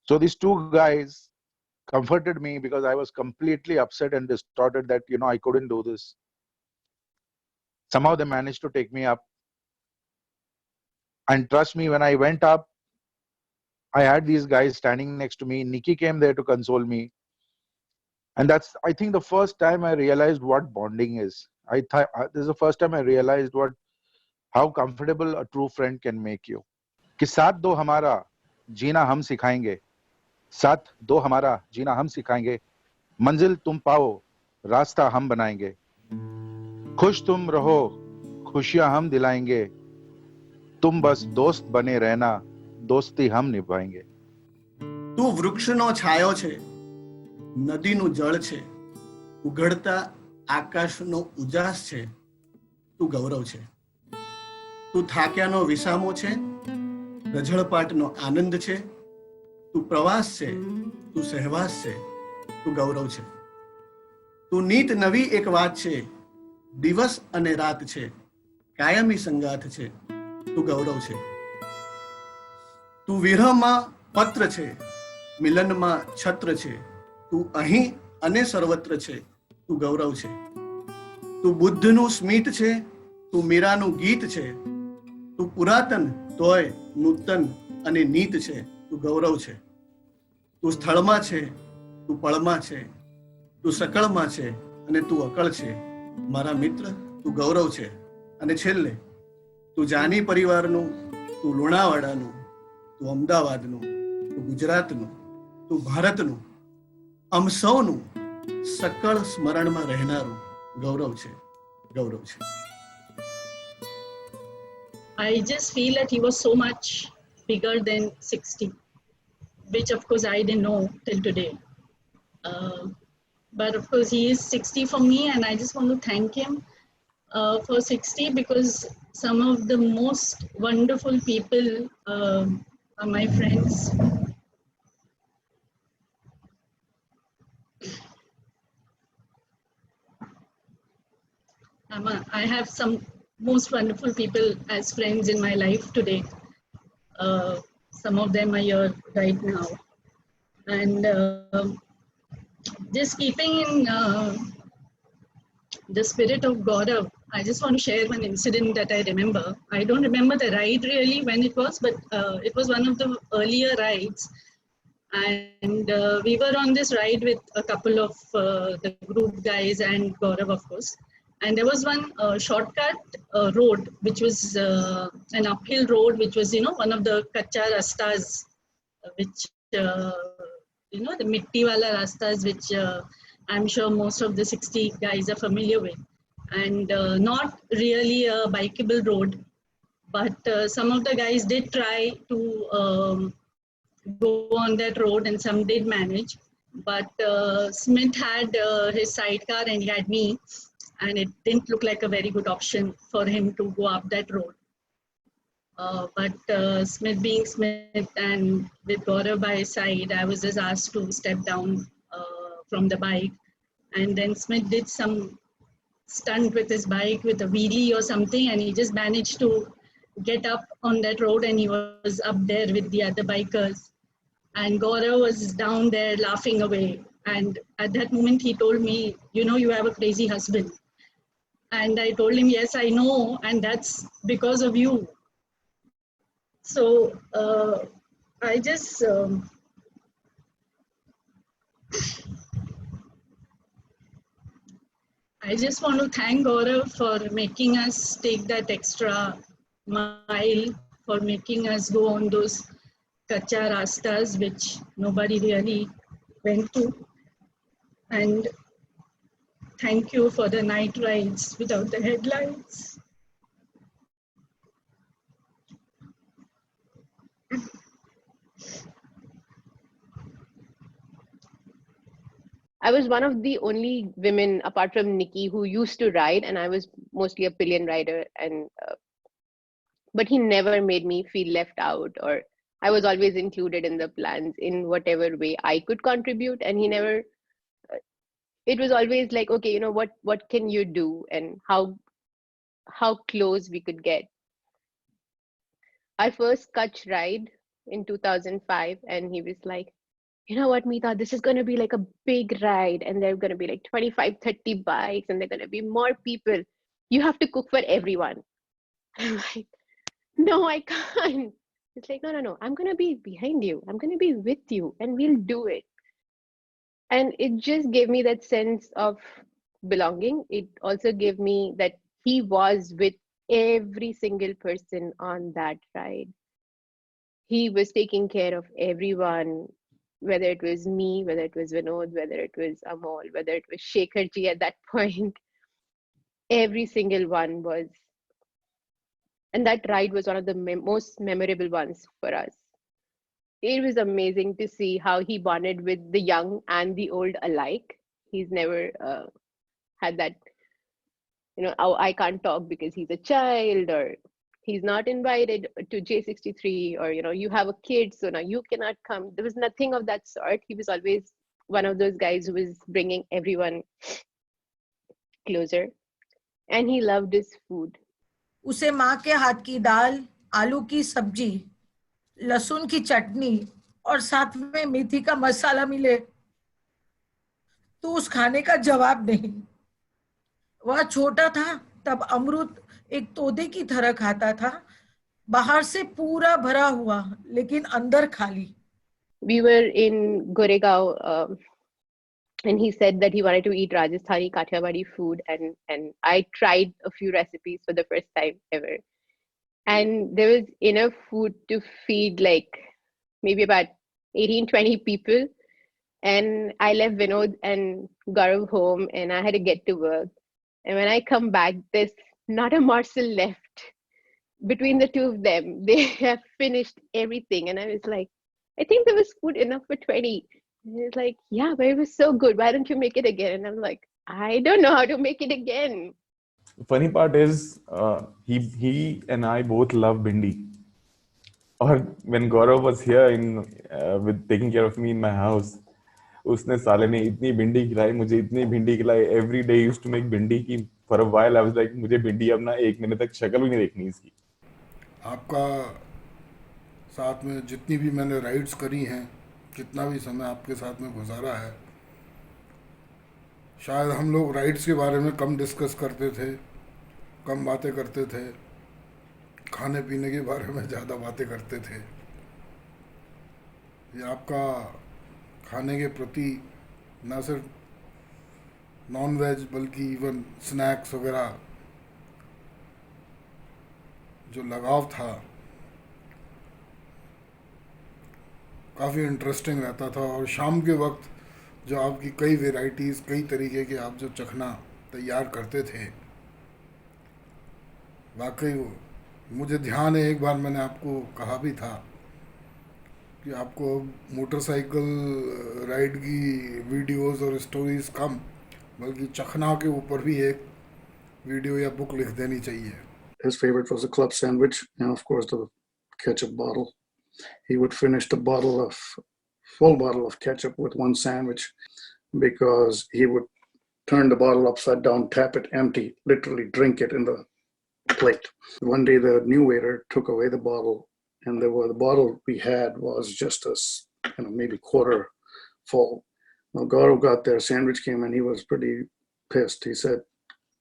So these two guys comforted me because I was completely upset and distorted that, I couldn't do this. Somehow they managed to take me up. And trust me, when I went up, I had these guys standing next to me. Nikki came there to console me. And that's, I think, the first time I realized what bonding is. This is the first time I realized how comfortable a true friend can make you. कि साथ दो हमारा जीना हम सिखाएंगे, साथ दो हमारा जीना हम सिखाएंगे, मंजिल तुम पाओ, रास्ता हम बनाएंगे, खुश तुम रहो, खुशियां हम दिलाएंगे, तुम बस दोस्त बने रहना, दोस्ती हम निभाएंगे. તું વૃક્ષનો છાયો છે, નદીનું જળ છે, ઉઘડતા આકાશનો ઉજાસ છે, તું ગૌરવ છે. તું થાક્યાનો વિસામો છે, રઝળપાટનો આનંદ છે, તું પ્રવાસ છે, તું સહેવાસ છે, તું ગૌરવ છે. તું નીત નવી એક વાત છે, દિવસ અને રાત છે, કાયમી સંગાથ છે, તું ગૌરવ છે. તું વિરહમાં પત્ર છે, મિલનમાં છત્ર છે, તું અહીં અને સર્વત્ર છે, તું ગૌરવ છે. તું બુદ્ધનું સ્મિત છે, તું મીરાનું ગીત છે, તું પુરાતન તોય નૂતન અને નીત છે, તું ગૌરવ છે. તું સ્થળમાં છે, તું પળમાં છે, તું સકળમાં છે અને તું અકળ છે. મારા મિત્ર, તું ગૌરવ છે. અને છેલ્લે તું જાની પરિવારનું, તું લુણાવાડાનું, તું અમદાવાદનું, તું ગુજરાતનું, તું ભારતનું, અમ સૌનું સકળ સ્મરણમાં રહેનારું ગૌરવ છે, ગૌરવ છે. I just feel that he was so much bigger than 60, which of course I didn't know till today. But of course he is 60 for me, and I just want to thank him for 60 because some of the most wonderful people are my friends. I have some most wonderful people as friends in my life today. Some of them are here right now. And just keeping in the spirit of Gaurav, I just want to share one incident that I remember. I don't remember the ride really when it was, but it was one of the earlier rides. And we were on this ride with a couple of the group guys and Gaurav, of course. And there was one shortcut road, which was an uphill road, which was, one of the kacha rastas, which, the mitti wala rastas, which I'm sure most of the 60 guys are familiar with. And not really a bikeable road, but some of the guys did try to go on that road and some did manage. But Smith had his sidecar and he had me. and it didn't look like a very good option for him to go up that road. But Smith being Smith and with Gaurav by his side, I was just asked to step down from the bike. And then Smith did some stunt with his bike with a wheelie or something, and he just managed to get up on that road, and he was up there with the other bikers. And Gaurav was down there laughing away. And at that moment, he told me, you know, you have a crazy husband. And I told him, yes, I know, and that's because of you. So I just want to thank Gaurav for making us take that extra mile, for making us go on those kacha rastas which nobody really went to. And thank you for the night rides without the headlights. I was one of the only women apart from Nikki who used to ride, and I was mostly a pillion rider. And but he never made me feel left out, or I was always included in the plans in whatever way I could contribute. And he never. It was always like, okay, you know what can you do, and how close we could get. Our first Kutch ride in 2005, and he was like, you know what, Meeta, this is going to be like a big ride, and there are going to be like 25, 30 bikes, and there are going to be more people. You have to cook for everyone. I'm like, no, I can't. It's like, no, I'm going to be behind you. I'm going to be with you, and we'll do it. And it just gave me that sense of belonging. It also gave me that he was with every single person on that ride. He was taking care of everyone, whether it was me, whether it was Vinod, whether it was Amol, whether it was Shekharji at that point. Every single one was. And that ride was one of the most memorable ones for us. It was amazing to see how he bonded with the young and the old alike. He's never had that, oh, I can't talk because he's a child, or he's not invited to J63, or, you have a kid, so now you cannot come. There was nothing of that sort. He was always one of those guys who was bringing everyone closer. And he loved his food. उसे माँ के हाथ की दाल, आलू की सब्जी, लहसुन की चटनी और साथ में मेथी का मसाला मिले तो उस खाने का जवाब नहीं। वह छोटा था तब अमृत एक तोते की तरह खाता था, बाहर से पूरा भरा हुआ लेकिन अंदर खाली। We were in Goregaon, and he said that he wanted to eat Rajasthani Kathiawadi food, and I tried a few recipes for the first time ever. And there was enough food to feed like maybe about 18, 20 people. And I left Vinod and Gaurav home, and I had to get to work. And when I come back, there's not a morsel left. Between the two of them, they have finished everything. And I was like, I think there was food enough for 20. And he was like, yeah, but it was so good. Why don't you make it again? And I'm like, I don't know how to make it again. The funny part is, he and I both love bindi. Or when Gaurav was here with taking care of me in my house, उसने साले ने इतनी भिंडी खिलाई मुझे, इतनी भिंडी खिलाई. Every day used to make भिंडी की. For a while I was like, मुझे भिंडी अब ना 1 महीने तक शक्ल भी नहीं देखनी इसकी. आपका साथ में जितनी भी मैंने राइड्स करी हैं, कितना भी समय आपके साथ में गुजारा है, शायद हम लोग राइड्स के बारे में कम डिस्कस करते थे, कम बातें करते थे, खाने पीने के बारे में ज़्यादा बातें करते थे. ये आपका खाने के प्रति ना सिर्फ नॉन वेज बल्कि इवन स्नैक्स वगैरह जो लगाव था काफ़ी इंटरेस्टिंग रहता था. और शाम के वक्त जो आपकी कई वेराइटीज़, कई तरीके के आप जो चखना तैयार करते थे, वाकई मुझे ध्यान है एक बार मैंने आपको कहा भी था कि आपको मोटरसाइकिल राइड की वीडियोस और स्टोरीज़ कम, बल्कि चखना के ऊपर भी एक वीडियो या बुक लिख देनी चाहिए. His favorite was a club sandwich and of course the ketchup bottle. He would finish the full bottle of ketchup with one sandwich because he would turn the bottle upside down, tap it empty, literally drink it in the plate. One day the new waiter took away the bottle, and the bottle we had was just maybe quarter full. Now Gaurav got there, sandwich came, and he was pretty pissed. He said,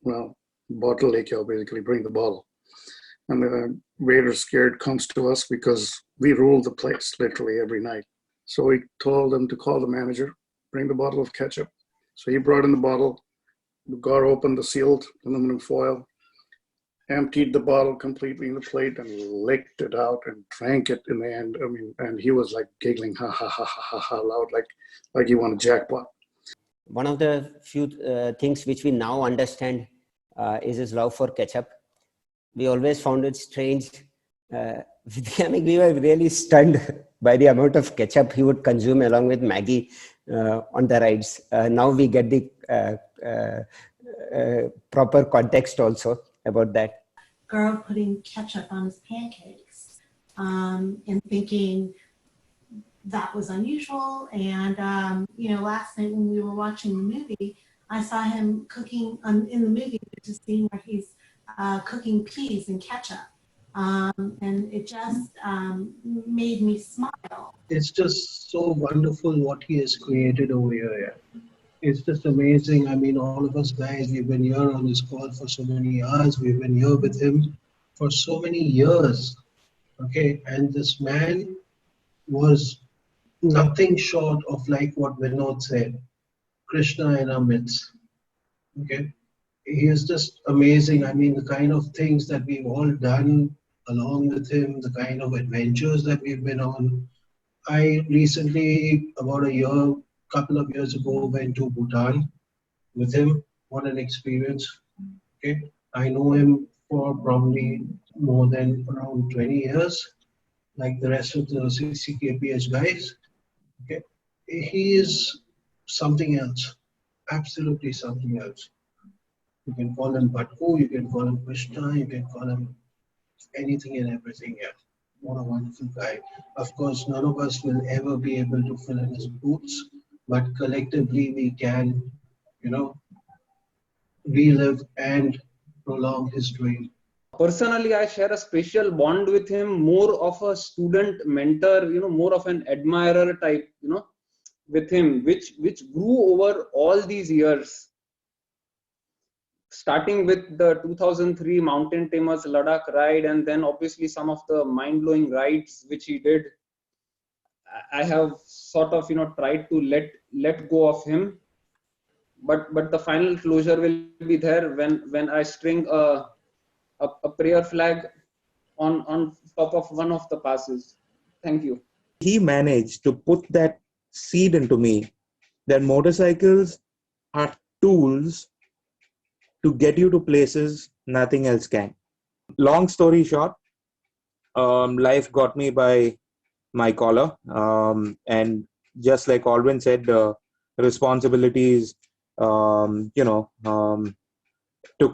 well, bottle leke aao, basically bring the bottle. And the waiter scared comes to us because we ruled the place literally every night. So he told them to call the manager, bring the bottle of ketchup. So he brought in the bottle. Gaurav opened the sealed aluminum foil, emptied the bottle completely in the plate and licked it out and drank it in the end. I mean, and he was like giggling, ha ha ha ha ha, ha loud, like he won a jackpot. One of the few things which we now understand is his love for ketchup. We always found it strange. I mean, we were really stunned by the amount of ketchup he would consume along with Maggie on the rides. Now we get the proper context also about that. Gaurav putting ketchup on his pancakes and thinking that was unusual. And, last night when we were watching the movie, I saw him cooking in the movie, there's a scene where he's cooking peas in ketchup. And it just made me smile. It's just so wonderful what he has created over here. It's just amazing. I mean, all of us guys, we've been here on this call for so many hours. We've been here with him for so many years. Okay, and this man was nothing short of like what Vinod said, Krishna in our midst. Okay, he is just amazing. I mean, the kind of things that we've all done along with him, the kind of adventures that we've been on. I recently, about couple of years ago, went to Bhutan with him. What an experience. Okay, I know him for probably more than around 20 years, like the rest of the 60 kph guys. Okay, he is something else, absolutely something else. You can call him Bhatku, you can call him Krishna, you can call him anything and everything else. What a wonderful guy. Of course, none of us will ever be able to fill in his boots, but collectively we can, relive and prolong his dream. Personally, I share a special bond with him, more of a student mentor, more of an admirer type, with him, which grew over all these years. Starting with the 2003 Mountain Tamers Ladakh ride, and then obviously some of the mind-blowing rides which he did. I have sort of tried to let go of him, but the final closure will be there when I string a prayer flag on top of one of the passes. Thank you. He managed to put that seed into me that motorcycles are tools to get you to places nothing else can. Long story short, life got me by my collar, and just like Alwyn said, responsibilities took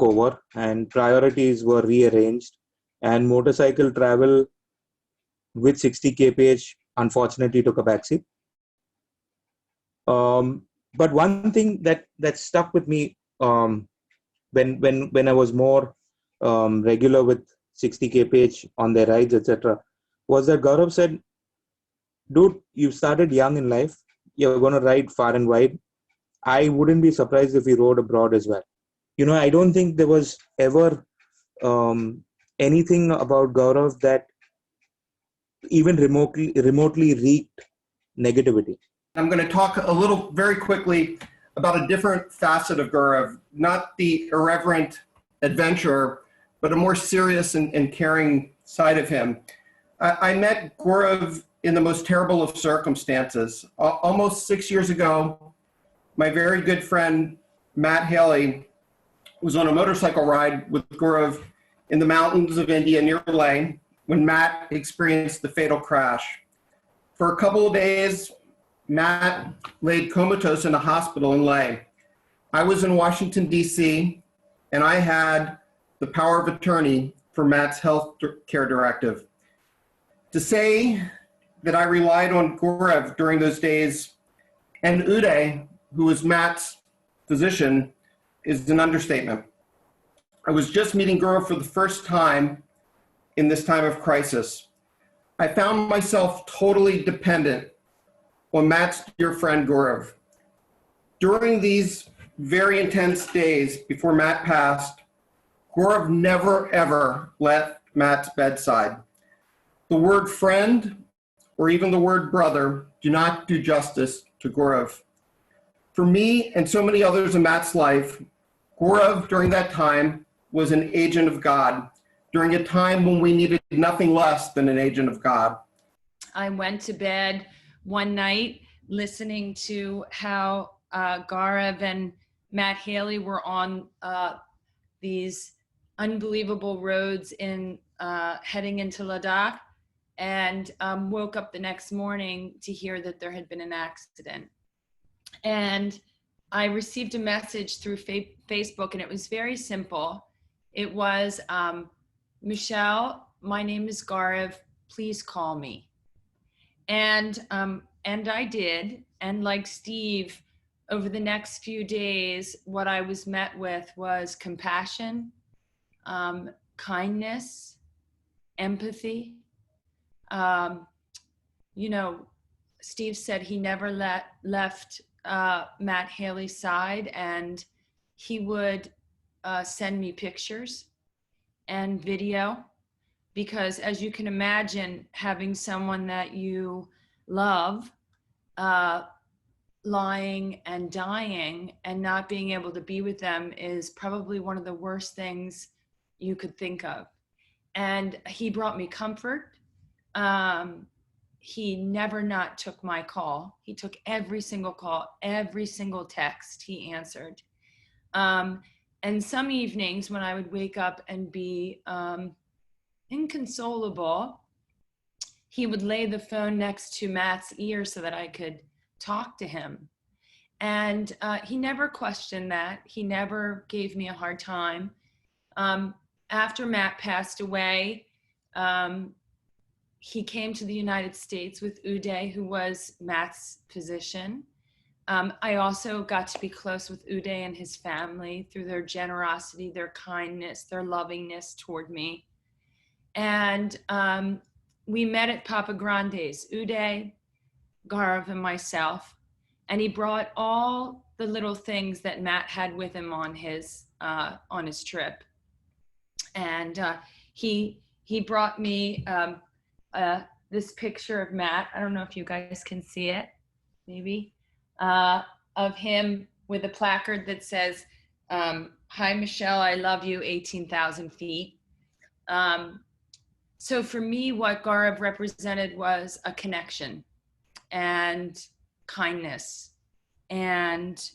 over and priorities were rearranged, and motorcycle travel with 60 kph unfortunately took a backseat. But one thing that stuck with me when I was more regular with 60 kph on their rides, etc., was that Gaurav said, dude, you started young in life, you're going to ride far and wide. I wouldn't be surprised if you rode abroad as well. I don't think there was ever anything about Gaurav that even remotely reeked negativity. I'm going to talk a little very quickly about a different facet of Gaurav, not the irreverent adventurer, but a more serious and caring side of him. I met Gaurav in the most terrible of circumstances. Almost 6 years ago, my very good friend, Matt Haley, was on a motorcycle ride with Gaurav in the mountains of India near Leh when Matt experienced the fatal crash. For a couple of days, Matt laid comatose in a hospital in Leh. I was in Washington, D.C., and I had the power of attorney for Matt's health care directive. To say that I relied on Gaurav during those days, and Uday, who was Matt's physician, is an understatement. I was just meeting Gaurav for the first time in this time of crisis. I found myself totally dependent on Matt's dear friend Gaurav. During these very intense days before Matt passed, Gaurav never ever left Matt's bedside. The word friend or even the word brother do not do justice to Gaurav. For me and so many others in Matt's life, Gaurav during that time was an agent of God, during a time when we needed nothing less than an agent of God. I went to bed one night listening to how Gaurav and Matt Haley were on these unbelievable roads in heading into Ladakh, and woke up the next morning to hear that there had been an accident. And I received a message through Facebook, and it was very simple. It was, Michelle, my name is Gaurav, please call me. And I did. And like Steve, over the next few days, what I was met with was compassion, kindness, empathy. You know, Steve said he never left Matt Haley's side, and he would send me pictures and video, because as you can imagine, having someone that you love lying and dying and not being able to be with them is probably one of the worst things you could think of. And he brought me comfort. He never not took my call. He took every single call, every single text he answered. And some evenings when I would wake up and be inconsolable, he would lay the phone next to Matt's ear so that I could talk to him. And he never questioned that. He never gave me a hard time. After Matt passed away, he came to the United States with Uday, who was Matt's physician. I also got to be close with Uday and his family through their generosity, their kindness, their lovingness toward me. And we met at Papa Grande's, Uday, Gaurav, and myself. And he brought all the little things that Matt had with him on his trip. And he brought me this picture of Matt. I don't know if you guys can see it, maybe, of him with a placard that says, "Hi, Michelle, I love you, 18,000 feet." So for me, what Gaurav represented was a connection and kindness and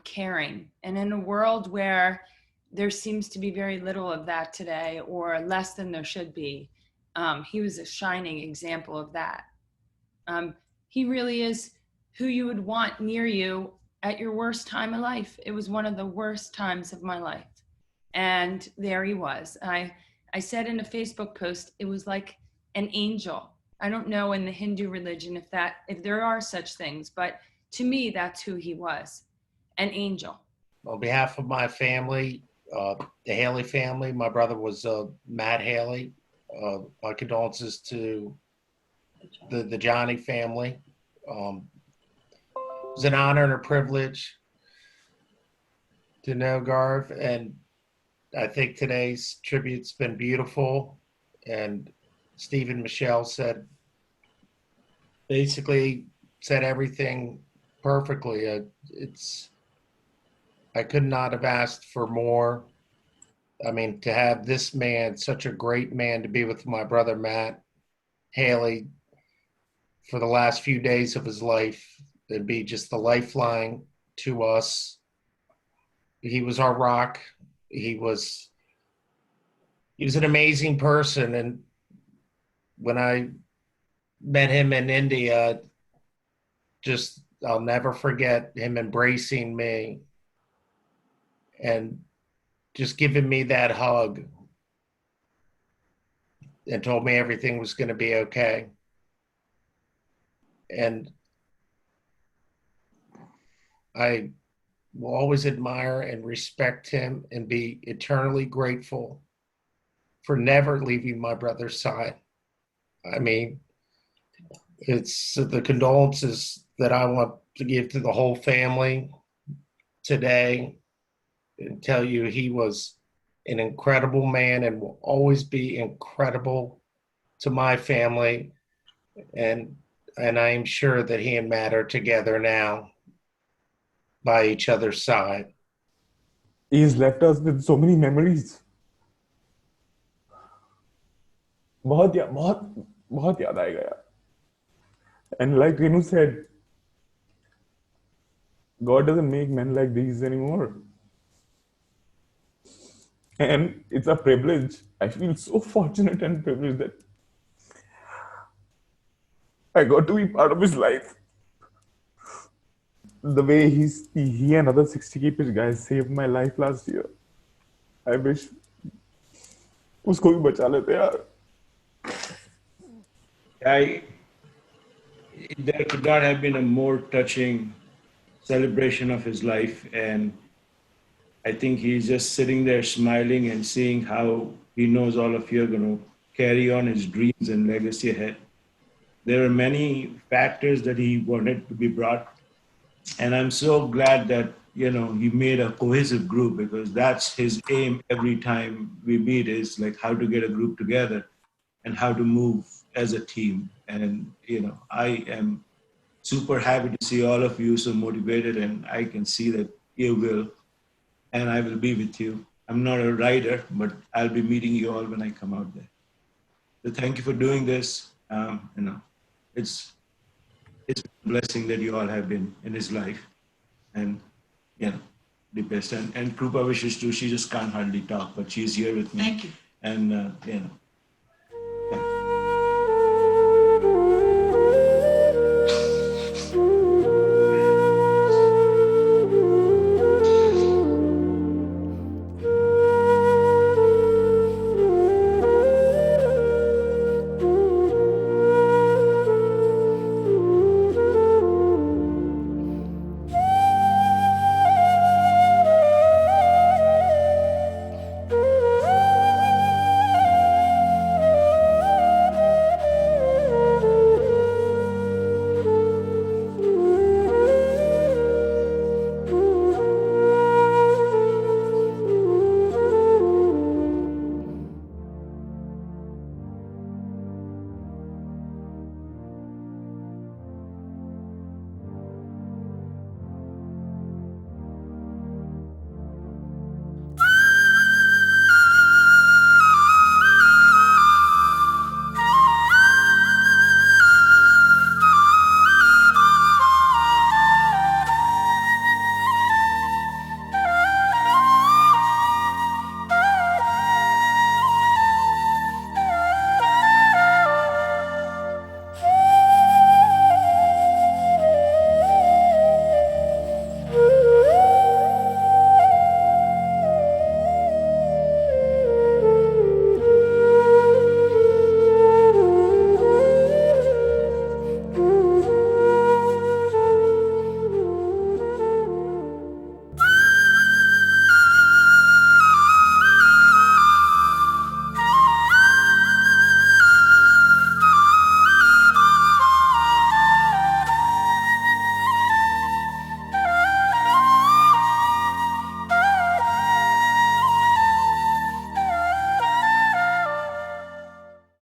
caring. And in a world where there seems to be very little of that today, or less than there should be, he was a shining example of that. He really is who you would want near you at your worst time of life. It was one of the worst times of my life. And there he was. I said in a Facebook post, it was like an angel. I don't know in the Hindu religion if there are such things, but to me, that's who he was, an angel. On behalf of my family, the Haley family, my brother was Matt Haley. My condolences to the Jani family. It was an honor and a privilege to know Gaurav, and I think today's tribute's been beautiful. And Steve and Michelle basically said everything perfectly. I could not have asked for more. I mean, to have this man, such a great man, to be with my brother Matt Haley for the last few days of his life and be just the lifeline to us. He was our rock. He was an amazing person. And when I met him in India, I'll never forget him embracing me and just giving me that hug and told me everything was going to be okay. And I will always admire and respect him and be eternally grateful for never leaving my brother's side. I mean, it's the condolences that I want to give to the whole family today and tell you he was an incredible man and will always be incredible to my family. And I am sure that he and Matt are together now by each other's side. He's left us with so many memories. बहुत याद आएगा यार. And like Renu said, God doesn't make men like these anymore. And it's a privilege. I feel so fortunate and privileged that I got to be part of his life. The way he and other 60 keepers guys saved my life last year. I wish उसको भी बचा लेते यार. There could not have been a more touching celebration of his life, and I think he's just sitting there smiling and seeing how he knows all of you are going to carry on his dreams and legacy ahead. There are many factors that he wanted to be brought, and I'm so glad that he made a cohesive group, because that's his aim every time we meet, is like how to get a group together and how to move as a team. And I am super happy to see all of you so motivated, and I can see that you will, and I will be with you. I'm not a rider, but I'll be meeting you all when I come out there. So thank you for doing this. It's a blessing that you all have been in his life, and the best. And Krupa wishes too. She just can't hardly talk, but she's here with me. Thank you. And